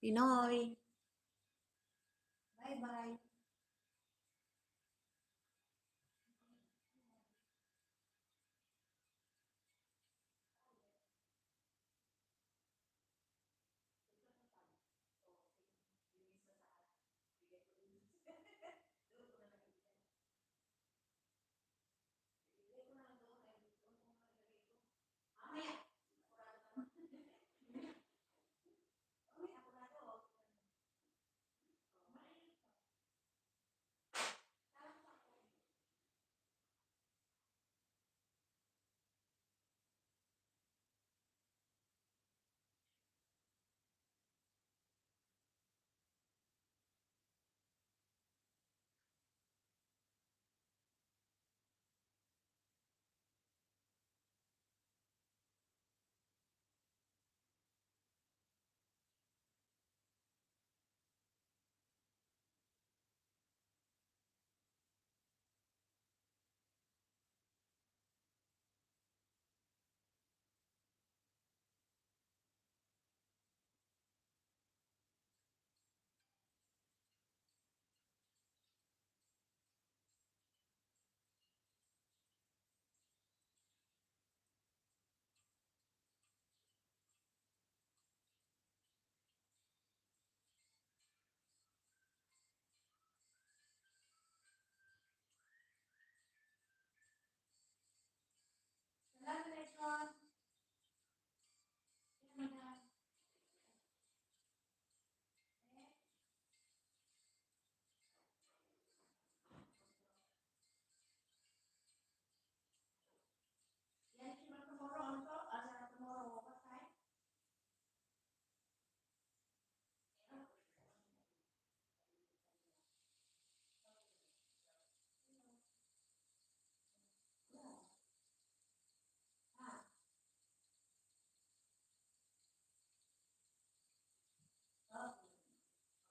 S1: Pinoy. Bye bye.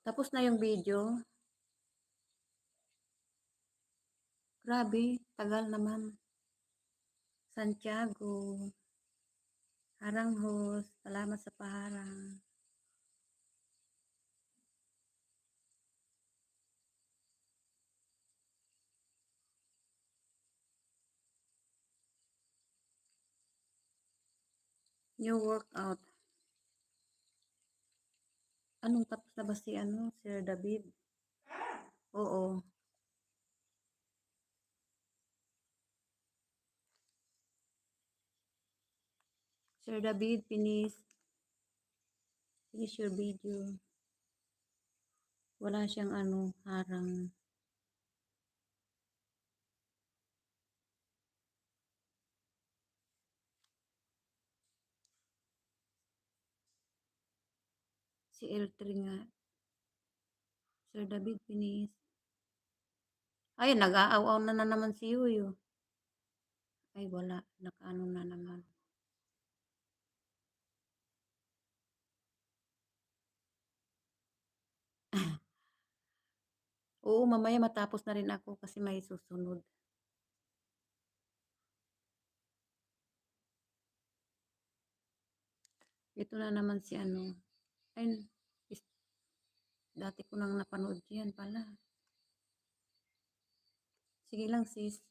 S1: Tapos na yung video. Grabe, tagal naman. Santiago, Haranghos, salamat sa paharang. New workout. Anong tapos na ba si Sir David? Oo. Sir David, finish your video. Wala siyang harang. Si L3 nga. Sir David, finish. Ay, nag-aawaw na naman si Yuyo. Ay, wala. Nakaano na naman. Oo, mamaya matapos na rin ako kasi may susunod. Ito na naman si Ay, dati ko nang napanood yan pala. Sige lang, sis.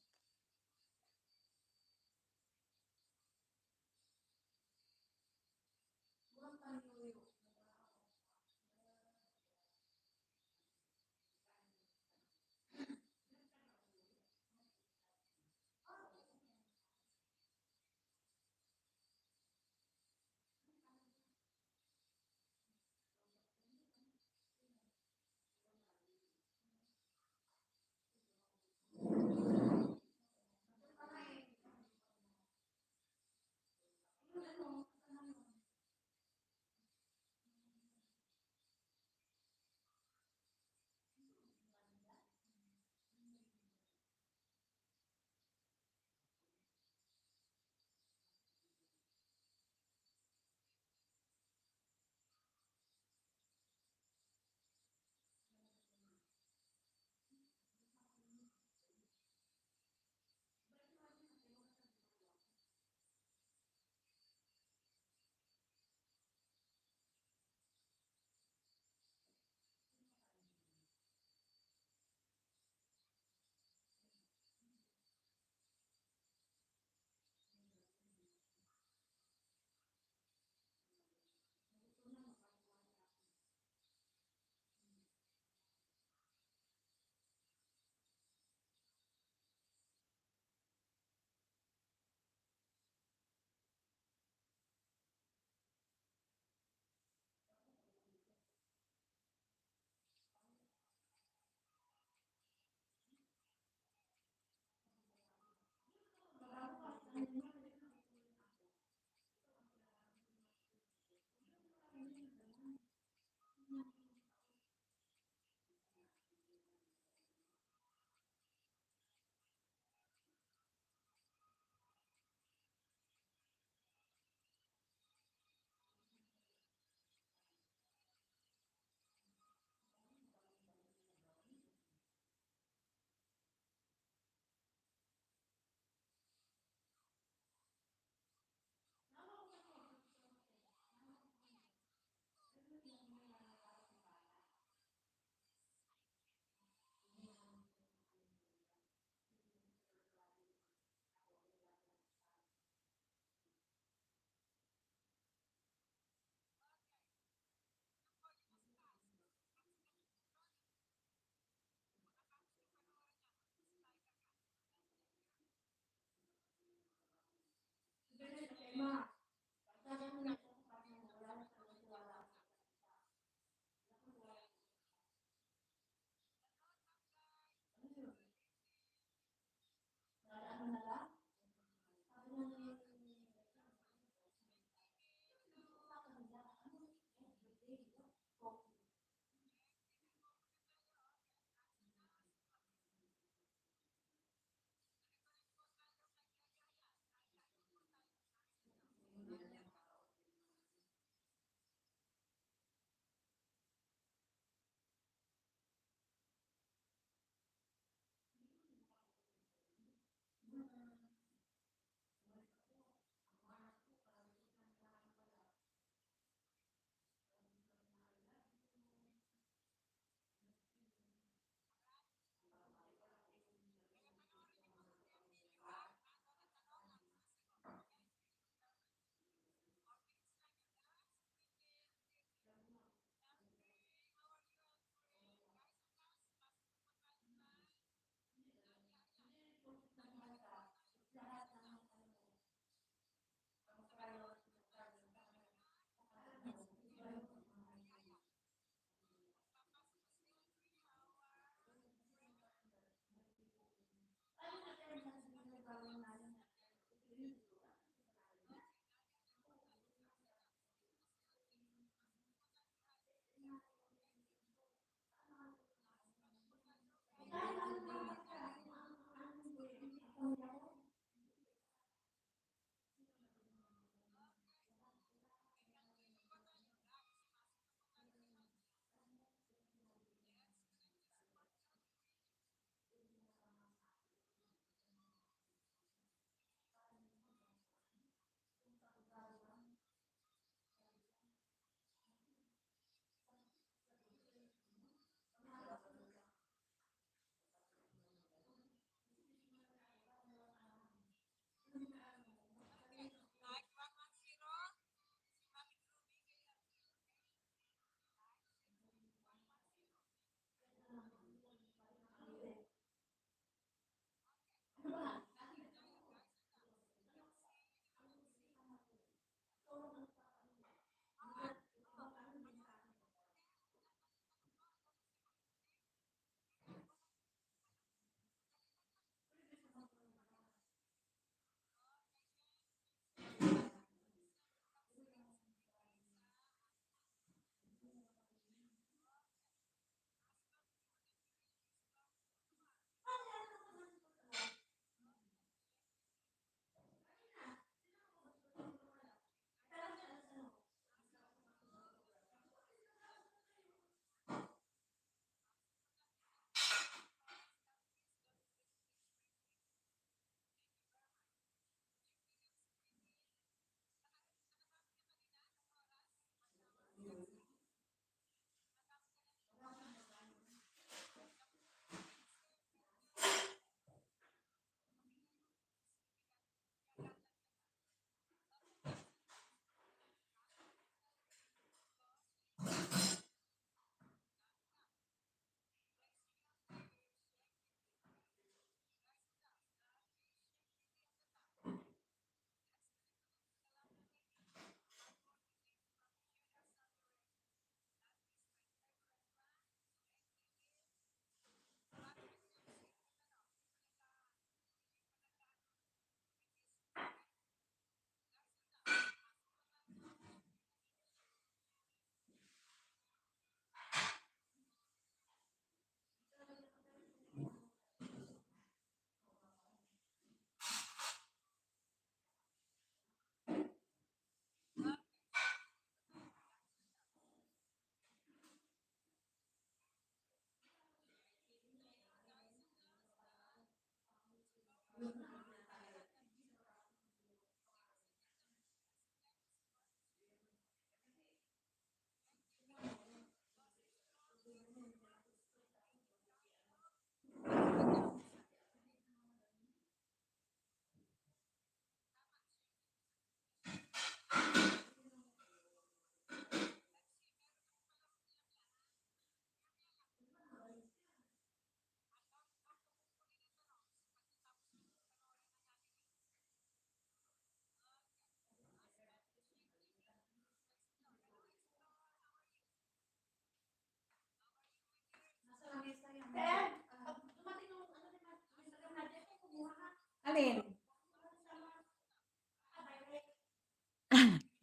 S1: Alin?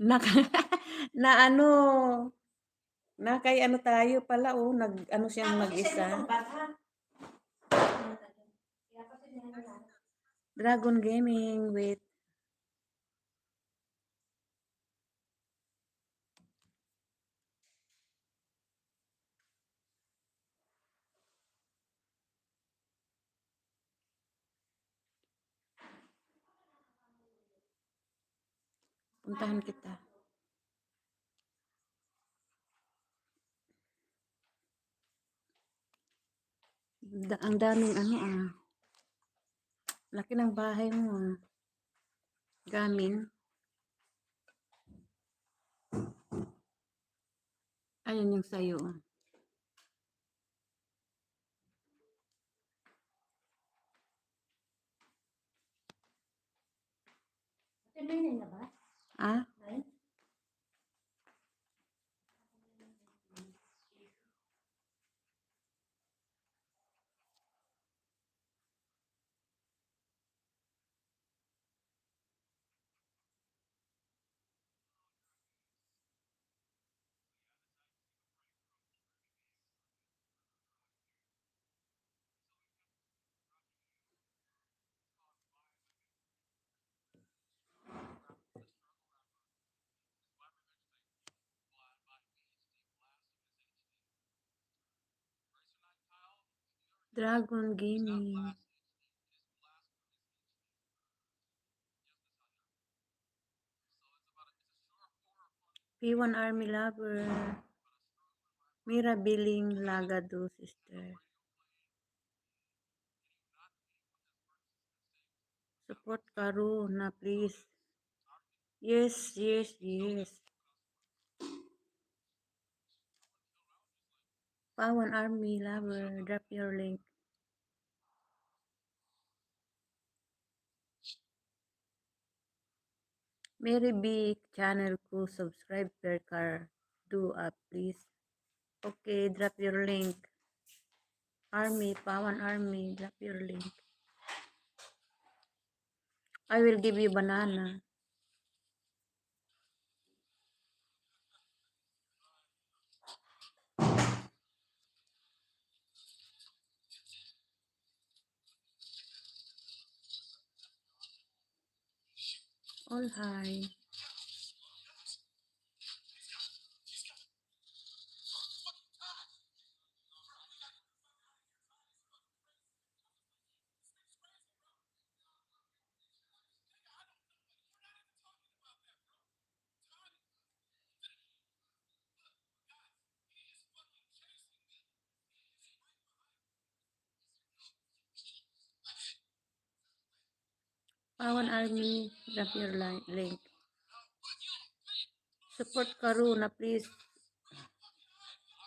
S1: Naka na ano, na kay ano tayo pala, oh, nag-ano siyang
S2: Tapos isa
S1: mag-isa.
S2: itong bag, ha? Kaya kasi dinala na.
S1: Dragon Gaming, wait. Puntahan kita. Ang daming ano ah. Laki ng bahay mo ah. Gaming. Ayun yung sayo ah.
S2: Tingnan na ba?
S1: Ah?
S2: Ay?
S1: Dragon Gaming. P1 Army Lover. Mira Billing Lagado sister. Support Karu na please. Yes, yes, yes. P1 Army Lover, drop your link. Mary B channel ko subscribe per car. Do up please. Okay, drop your link. Army, Pawan Army, drop your link. I will give you banana. All hi. Pawan Army, drop your link. Support Karu na please.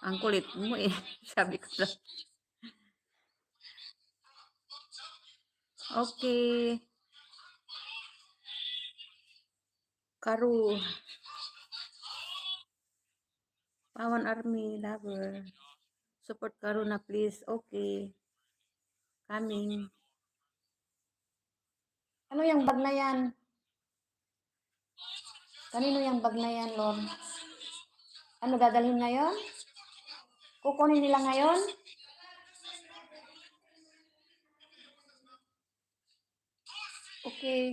S1: Ang kulit mo eh. Sabi ko lang. Okay. Karu. Pawan Army lover. Support Karu na please. Okay. Coming. Ano yung bag na yan? Kanino yung bag na yan, Lord? Ano dadalhin ngayon? Kukunin nila ngayon? Okay.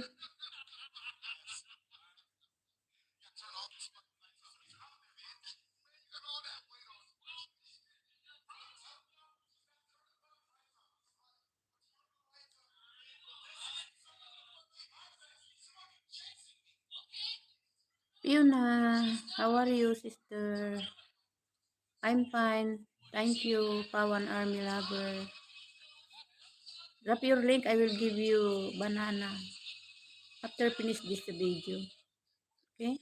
S1: Fiona, how are you, sister? I'm fine. Thank you, Pawan Army lover. Drop your link. I will give you banana after finish this video. Okay?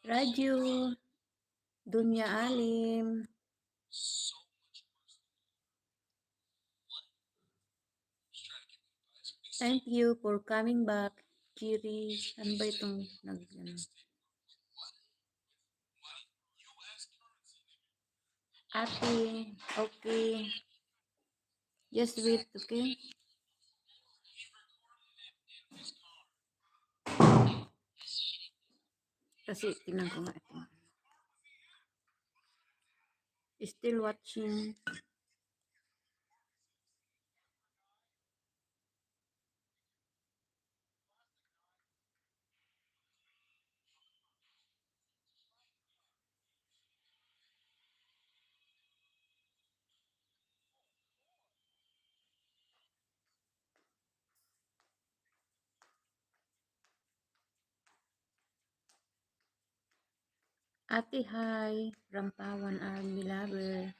S1: Raju, Dunya Alim. Thank you for coming back. Kiri, ano ba itong nag, ano? Ate, okay. Just wait, okay? Kasi tingnan ko nga ito. Still watching. Ate, hi. From Pawan Army Lover.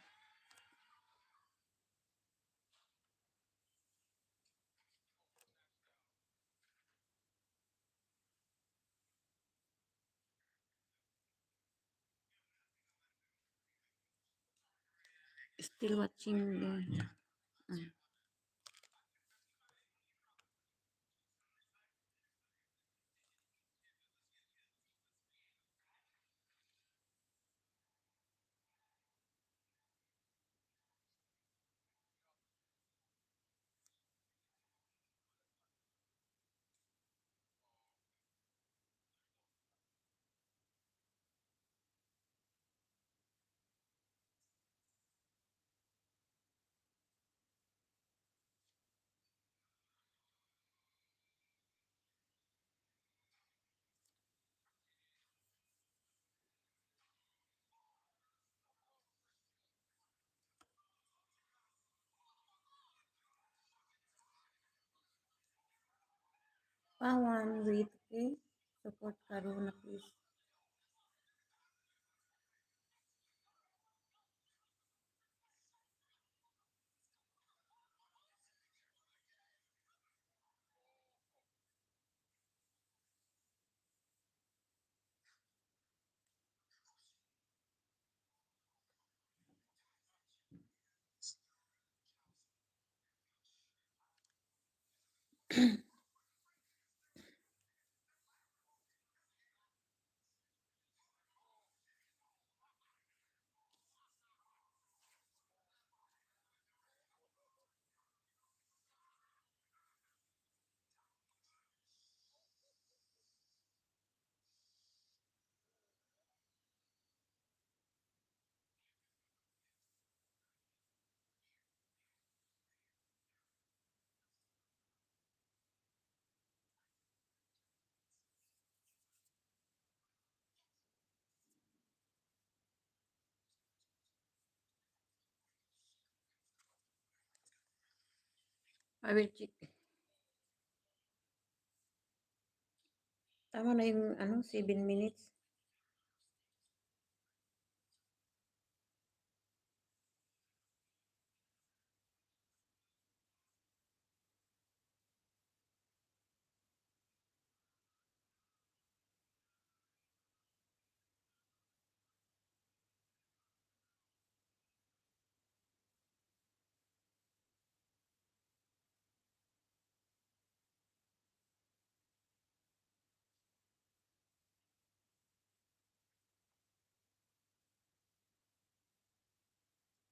S1: Still watching the... Pawan, wait, okay? Support Karuna, please. I will check. Tama na yung 7 minutes.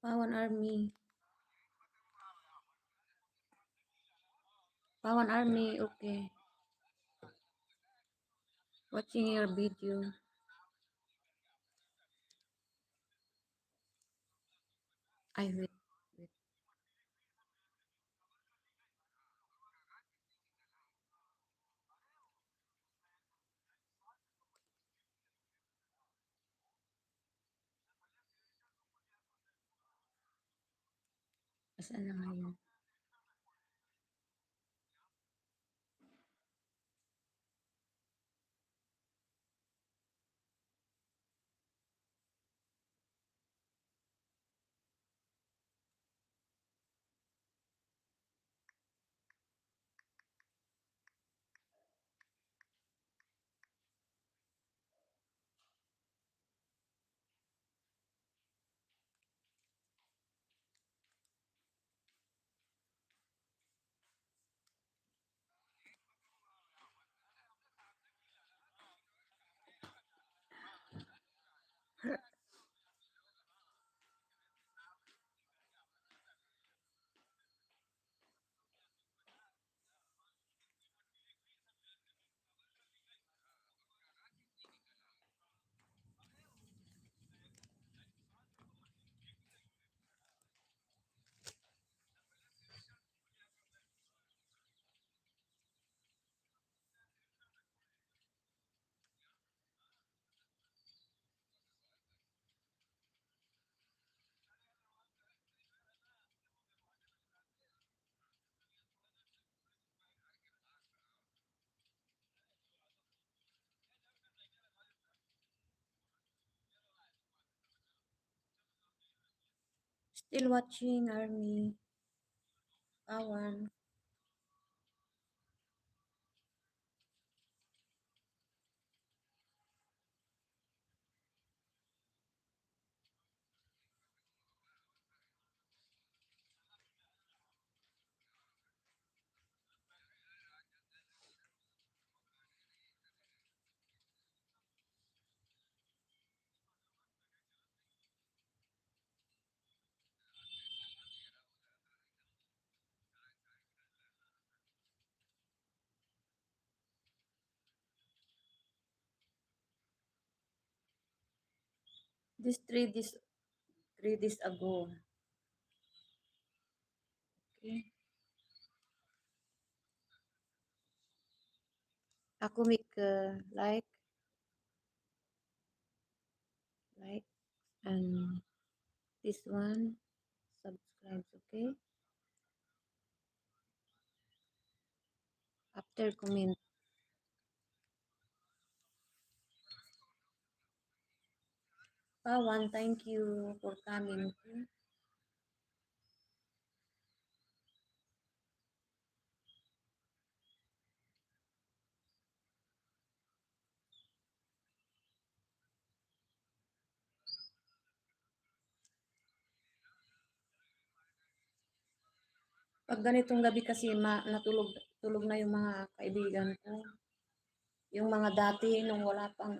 S1: Pawan Army. Pawan Army, okay. Watching your video. I wait. Wait. Asan na ngayon? Still watching, Army. Pawan. This 3 days ago. Okay. Ako make like and this one subscribe, okay? After comment. Pawan, thank you for coming. Okay? Pag ganitong gabi kasi tulog na yung mga kaibigan ko. Yung mga dati nung wala pa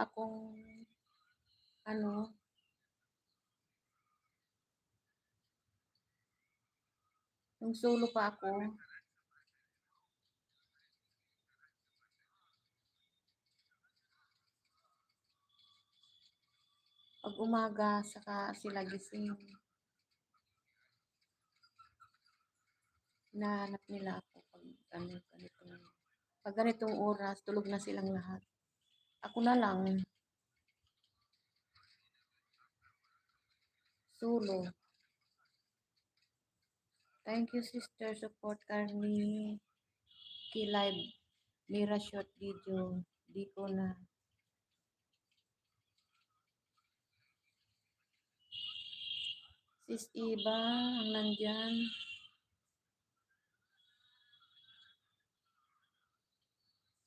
S1: akong ano, nung solo pa ako. Pag umaga, saka sila gising. Hinahanap nila ako pag ganitong oras, tulog na silang lahat. Ako na lang, solo. Thank you, sister. Support Carmi. Live. Mira short video. Di ko na. Sis Iba, ang nandyan.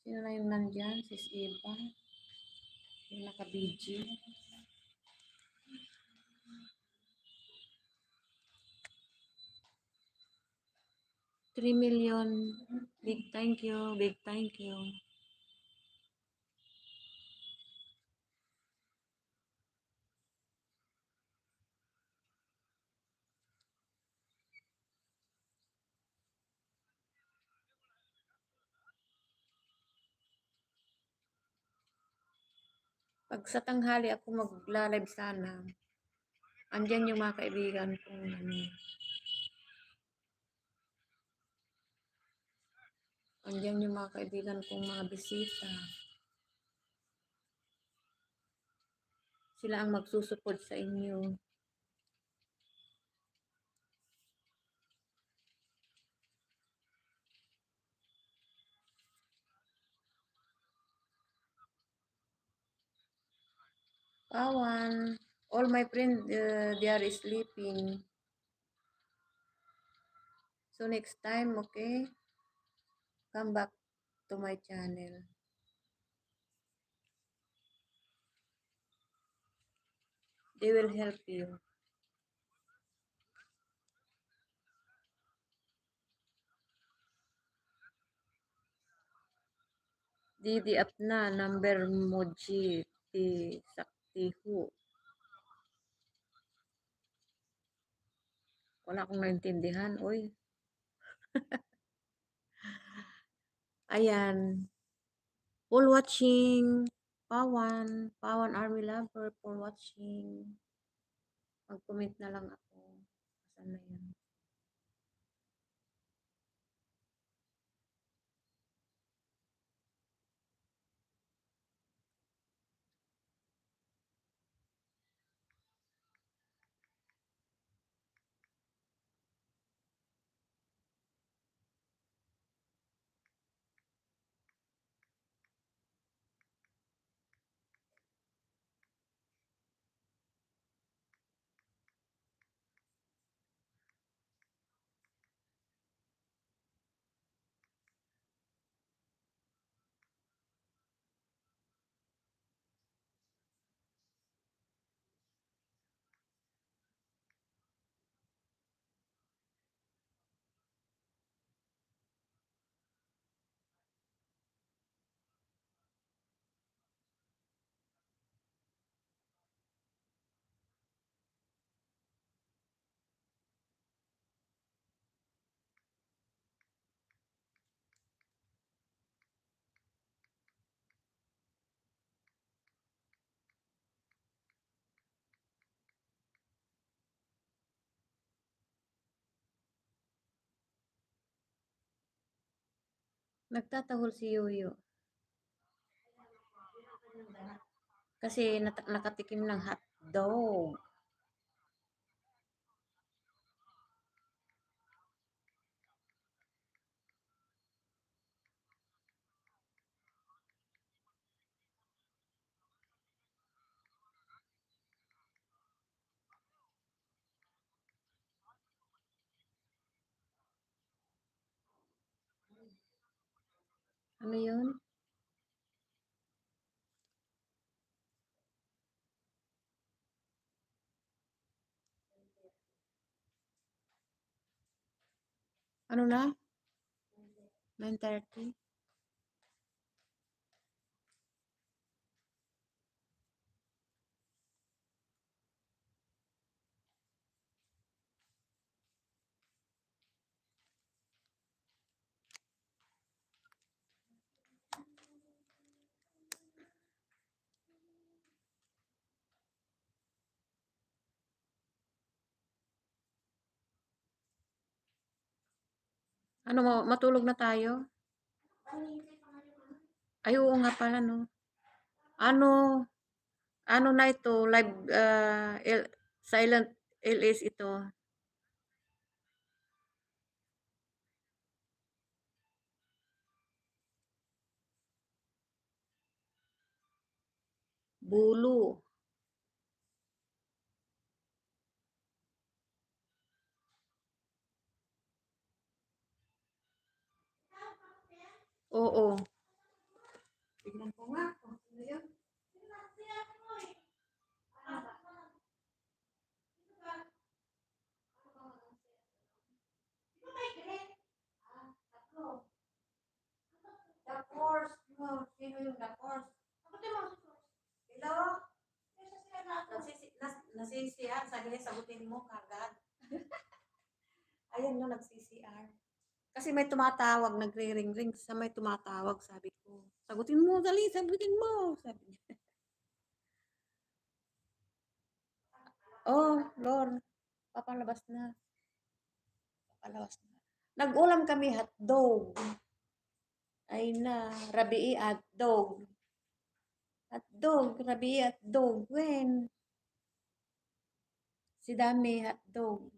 S1: Sino na yung nandyan? Sis Iba. Yung naka-BG. 3 million. Big thank you. Big thank you. Pag sa tanghali ako magla-live sana, andyan yung mga kaibigan ko. Andyan yung mga kaibigan kong mga bisita. Sila ang magsusuport sa inyo. Pawan, all my friends, they are sleeping. So next time, okay, come back to my channel. They will help you. Didi apna number moji ti sakti ho. Wala akong naintindihan, oy. Ayan. For watching. Pawan Army Lover for watching. Mag-comment na lang ako. Asan na yan? Nagtatahol si Yoyo. Kasi nakatikim ng hotdog. Ano yun? Ano na? 9:30? Ano mo, matulog na tayo? Ay, oo nga pala, no? Ano, ano na ito? Live, silent LS ito. Bulu. Oo. Tignan ko nga. Ano yun? The course. No, sino yung the course? Hello? Nasisiyan. Sabi niya, sagutin mo kagad. Ayan no, nagsisiyan. Kasi may tumatawag, nagre-ring-ring sa may tumatawag, sabi ko. Sagutin mo, dali, sagutin mo. Sabi niya. Oh, Lord, papalabas na. Papalabas na. Nag-ulam kami hotdog. Ay na, rabii hotdog. Hotdog, rabii hotdog. When? Si dami hotdog.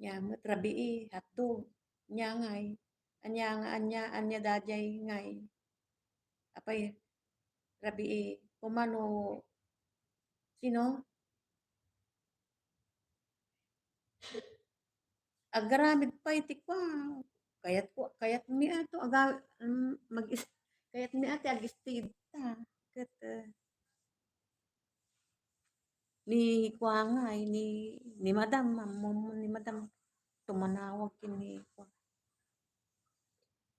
S1: Yamot, rabii hotdog. Nya ngay. Anya dajay ngay. Apay, rabii. Kumano, sino? Agaramid pa iti kwa. Kayat mi ato mag kayat mi ati agistid ta. Ket ni kwa nga ni madam ni madam tumanawag kini kwa.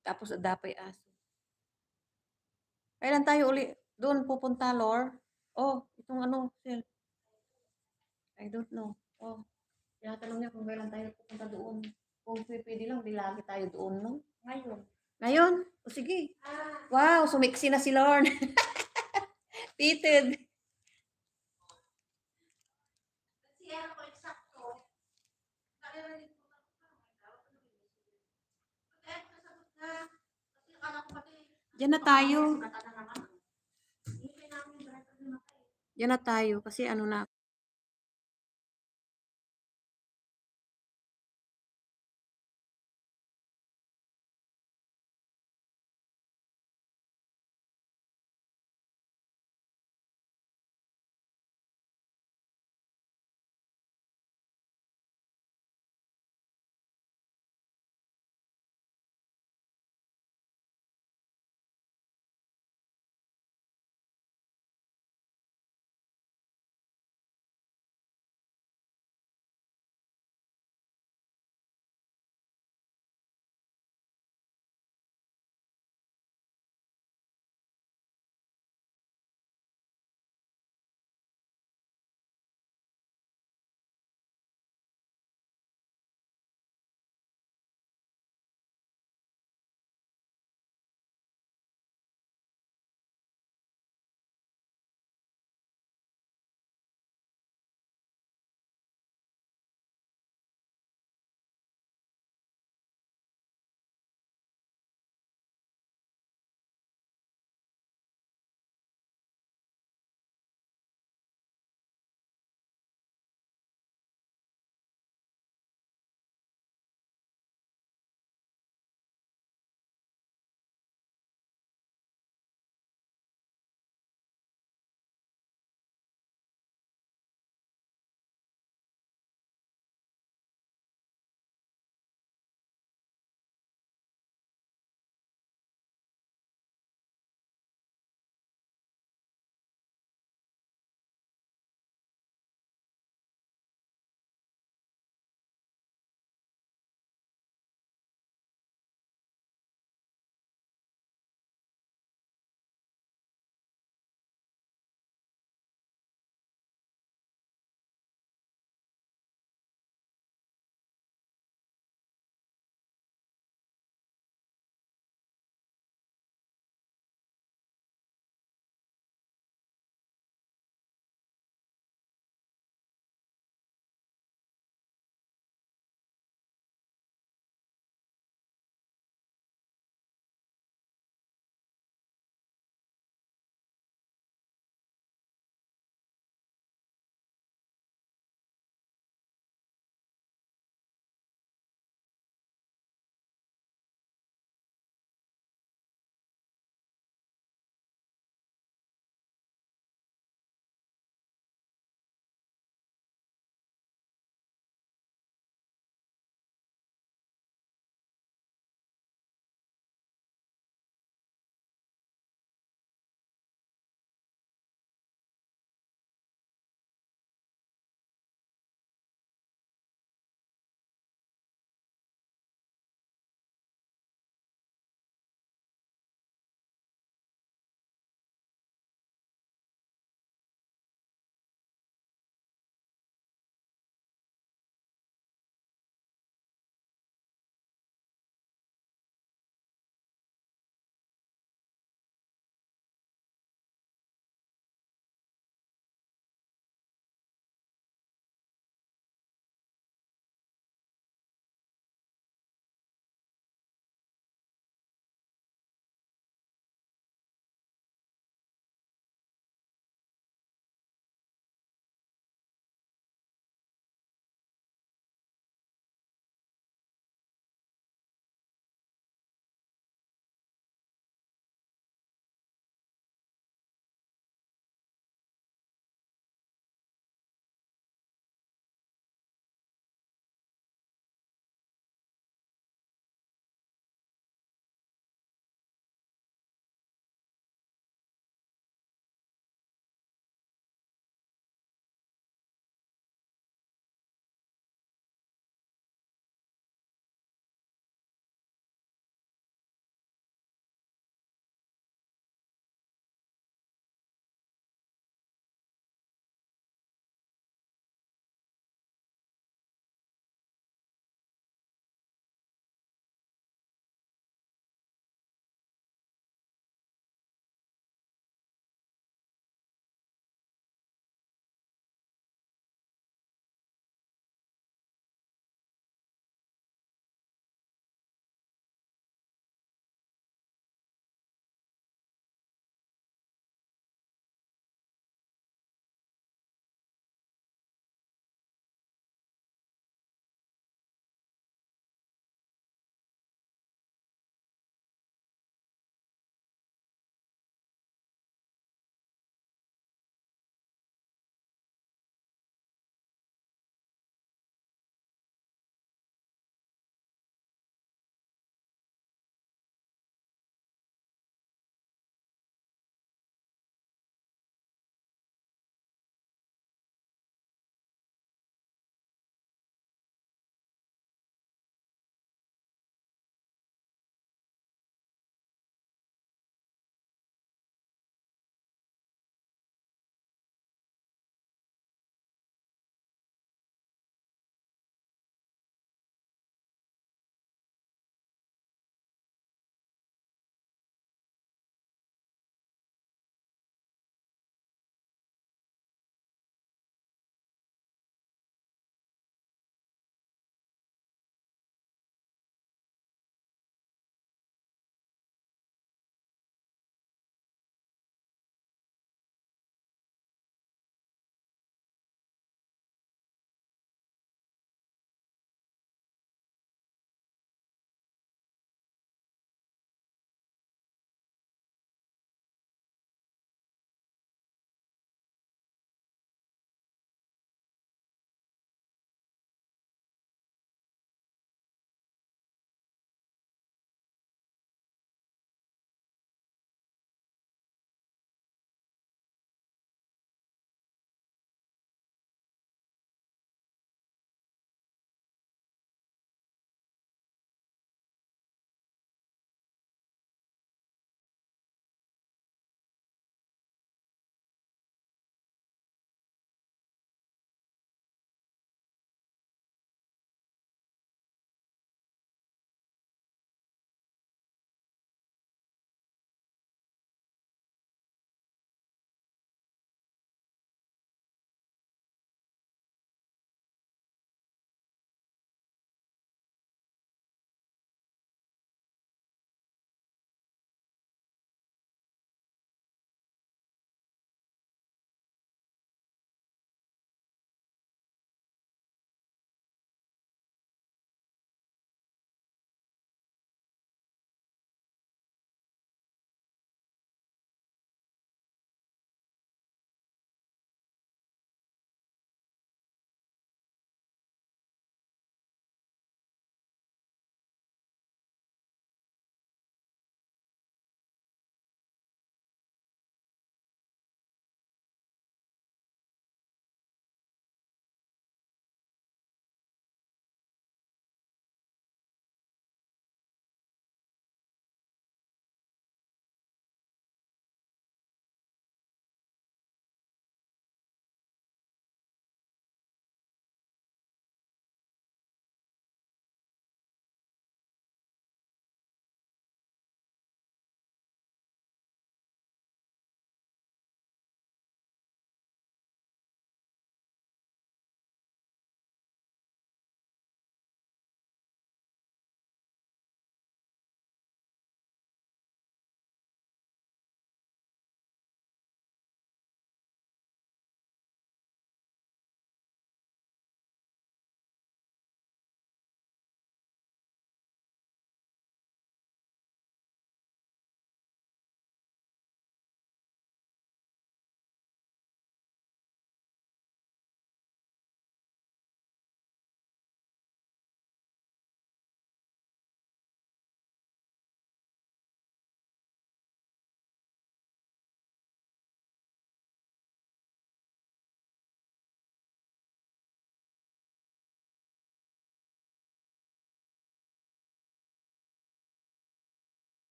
S1: Tapos adapay aso. Kailan tayo uli doon pupunta, Lor? Oh, itong ano, sir. I don't know. Oh, tinatanong niya kung kailan tayo pupunta doon. Kung pwede lang, di lagi tayo doon, no?
S2: Ngayon.
S1: Ngayon? O sige. Wow, sumiksi na si Lorne. Pitted.
S2: Kasi ako eksakto. Nakirinig ko na. Kaya ako nasagot na. Kasi akala ko pati.
S1: Diyan na tayo.
S2: Mata na naman. Hindi namin yung driver na matay.
S1: Diyan na tayo kasi ano na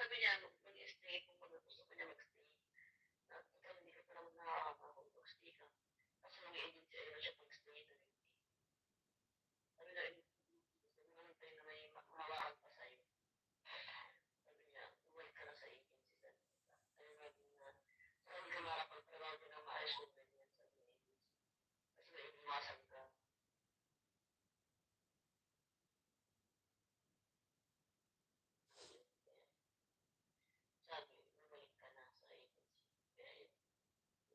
S4: sabi niya nung mag-stay kumbaga gusto ko niya mag-stay. Na total hindi ka pa naman nakakapagod mag-stay ka. Kaso nag-agency ayun siya pag-stay na rin. Sabi na gusto mo naman tayo na may mawaan pa sa'yo. Sabi niya, bumalik ka na sa agency. Ayun nga din na saka hindi ka makapagtrabaho din ng maayos kung ganyan sabi ng agency. Kasi may iwasan ka. Sabi, bumalik ka na sa agency. Kaya yun,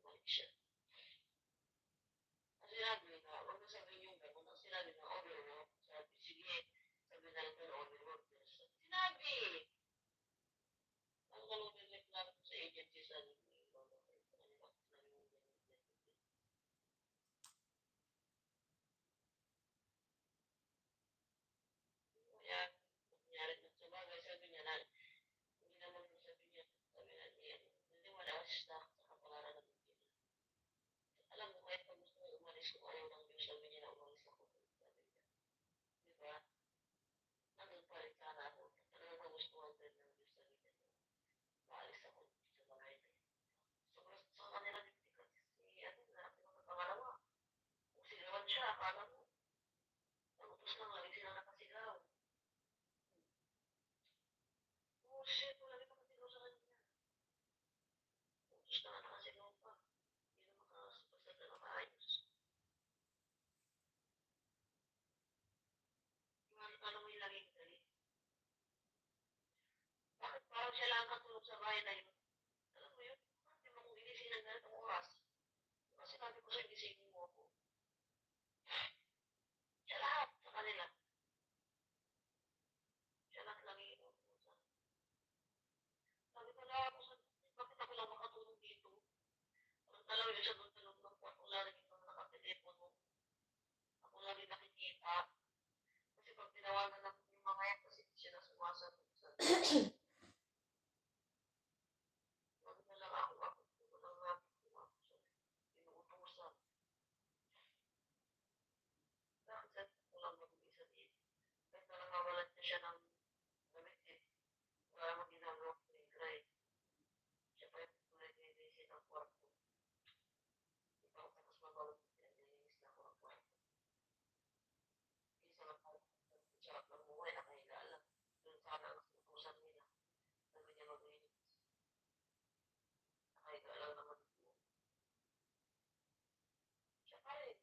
S4: bumalik siya. Ang sinabi na, huwag mo sabihin yung gano'n. Ang sinabi na, overwork. Sabi, sige, sabi na ito na overwork. Sinabi! Ang ganun din reklamo sa agency sa kaya, nangyari na sa bagay, sabi niya na, hindi naman sabi na niya, hindi wala sa kapalaran ng Diyos. Alam mo, kahit pag gusto mo umalis kung ayaw ng Diyos, sabi niya na umalis ako. Sabi niya. Di ba? Nandun pa rin sana ako. Talagang kagustuhan din ng Diyos, sabi niya. Maalis ako sa bahay na yun. So, sa kanila din, kasi ano na, pangalawa. Kung sigawan siya, akala mo, nagutos na nga, hindi sila nakasigaw. Oo, shit, wala rin nakasigaw sa kanya. Utos na nga nakasigaw pa. Hindi na makasipasal na maayos. Alam mo yung laging galit. Bakit parang siya lang katulog sa bahay na yun? Alam mo yun? Hindi mo kong inisip ng ganitong oras. Kasi sabi ko sa'yo, gisingin mo ako. Siya lahat sa kanila. Siya lahat lagi inuutosan. Sabi ko na ako sa bakit ako lang makatulog dito? Ang dalawa yung sa doon sa loob ng kwarto, lagi nang nakatelepono. Ako lagi nakikita. Kasi pag tinawagan ng yung mga yan, kasi sila sumasagot sa wag na lang ako lang nga ako. Inuutosan. Bakit sa kulang mag-isa dito? Kahit na nangawalan niya siya ng damit eh. Wala namang ginagawa ko ni Gray. Siya pa yung nag-iisip ng kwarto. Ikaw tapos mabawag niya, nilinis na ako ang kwarto. Isa lang ako, sarap ng buhay, nakahiga lang. Doon sana ang utusan nila. Sabi niya mag-inis. Nakahiga lang naman po. Siya pa rin.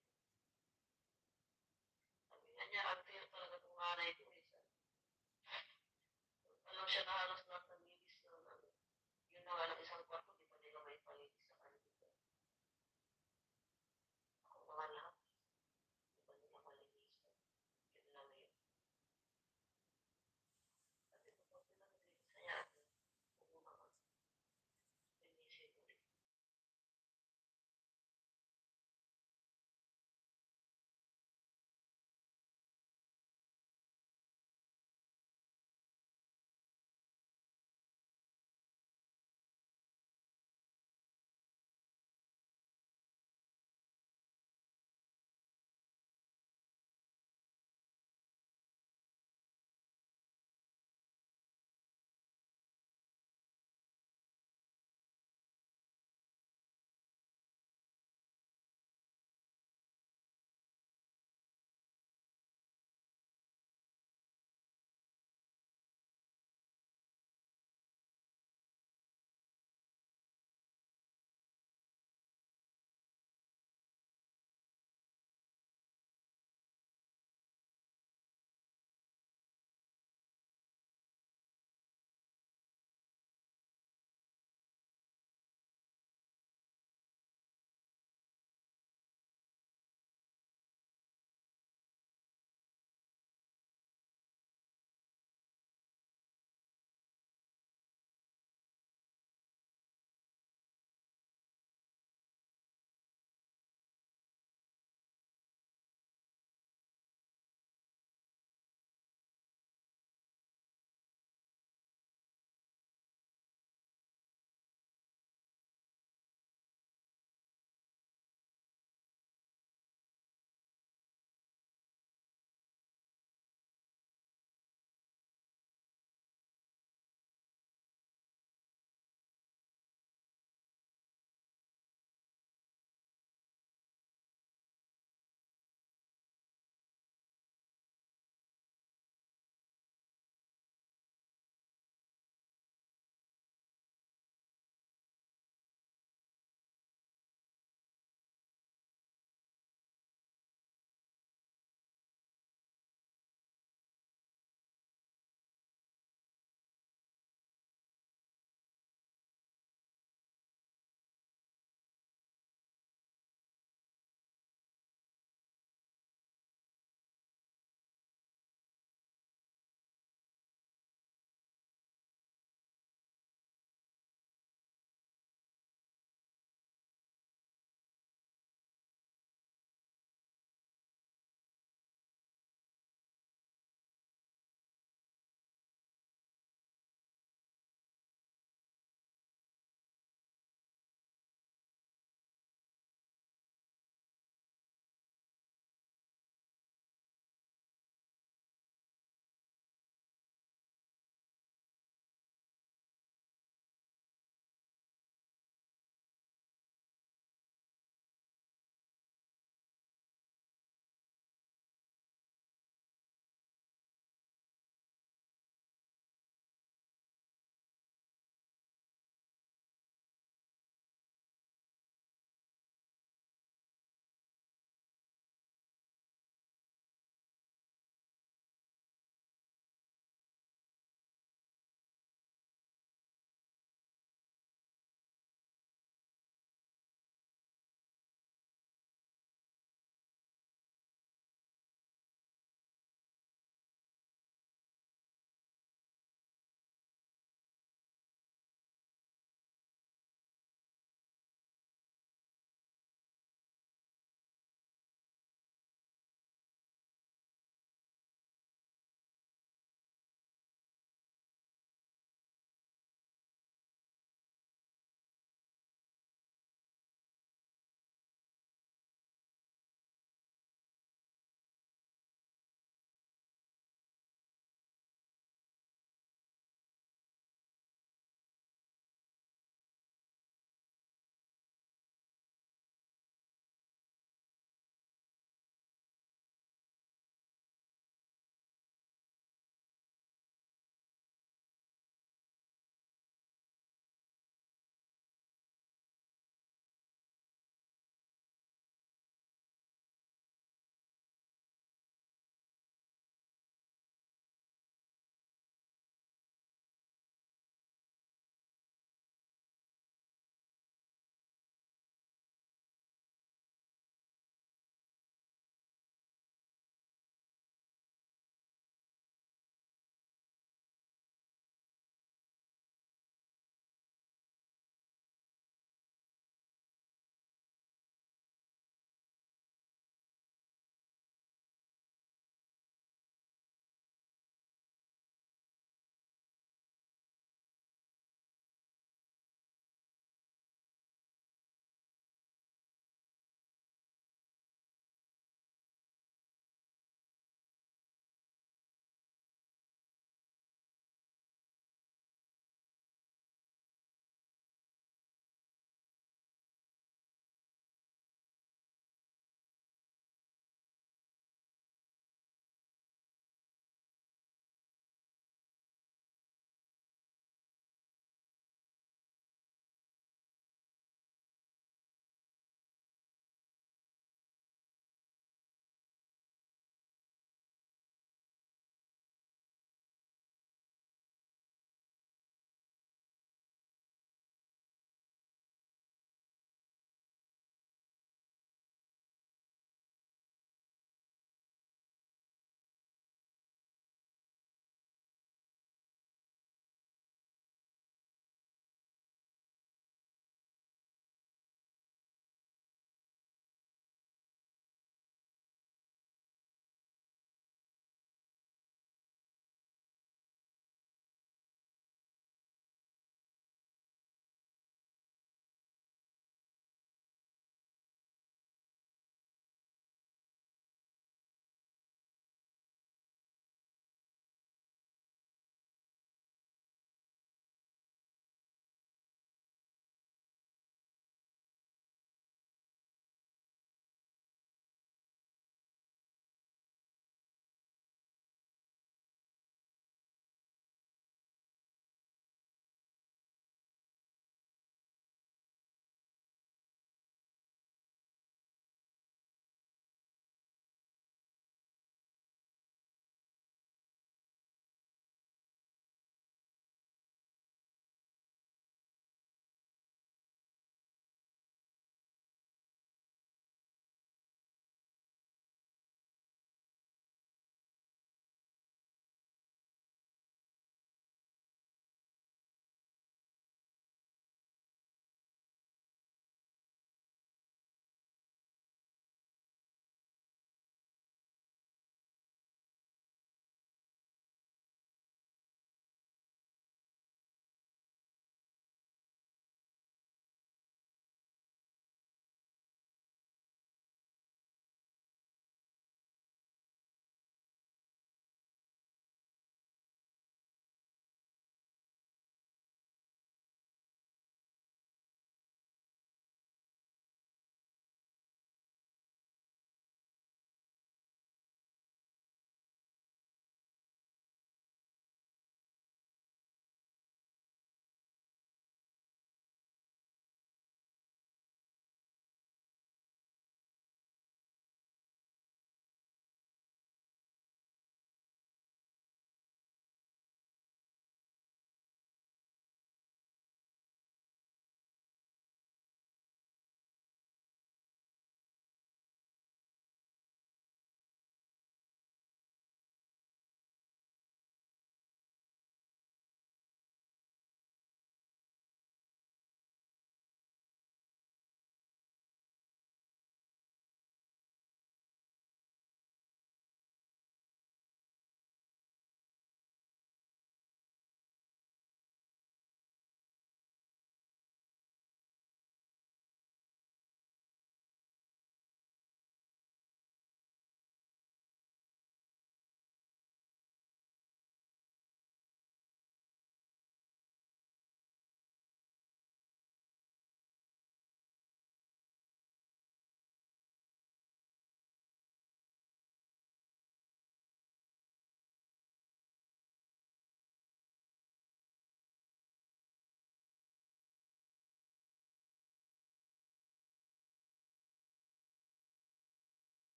S4: Sabi niya, unfair talaga itong nanay ko isa. Alam siya na halos lahat ng linis na ano. Yun na nga lang isang kwarto, di pa nila may palinis sa kanila. Ako mga lahat, di pa nila malinis. Yun lang yun. Sabi ko, pag nila naglinis sa yan, huwag mo naman. Linisin ulit.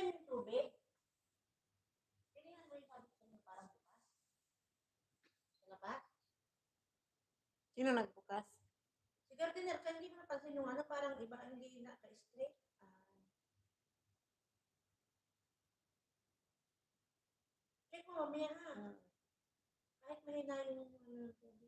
S2: yan yung tubig? Tingnan mo yung pabuksan yung parang bukas. Sa labas.
S5: Sino nagbukas?
S2: Si gardener, kaya hindi mo napansin yung ano, parang iba, hindi naka-straight. Check mo mamaya ha. Kahit mahina yung ano, tubig.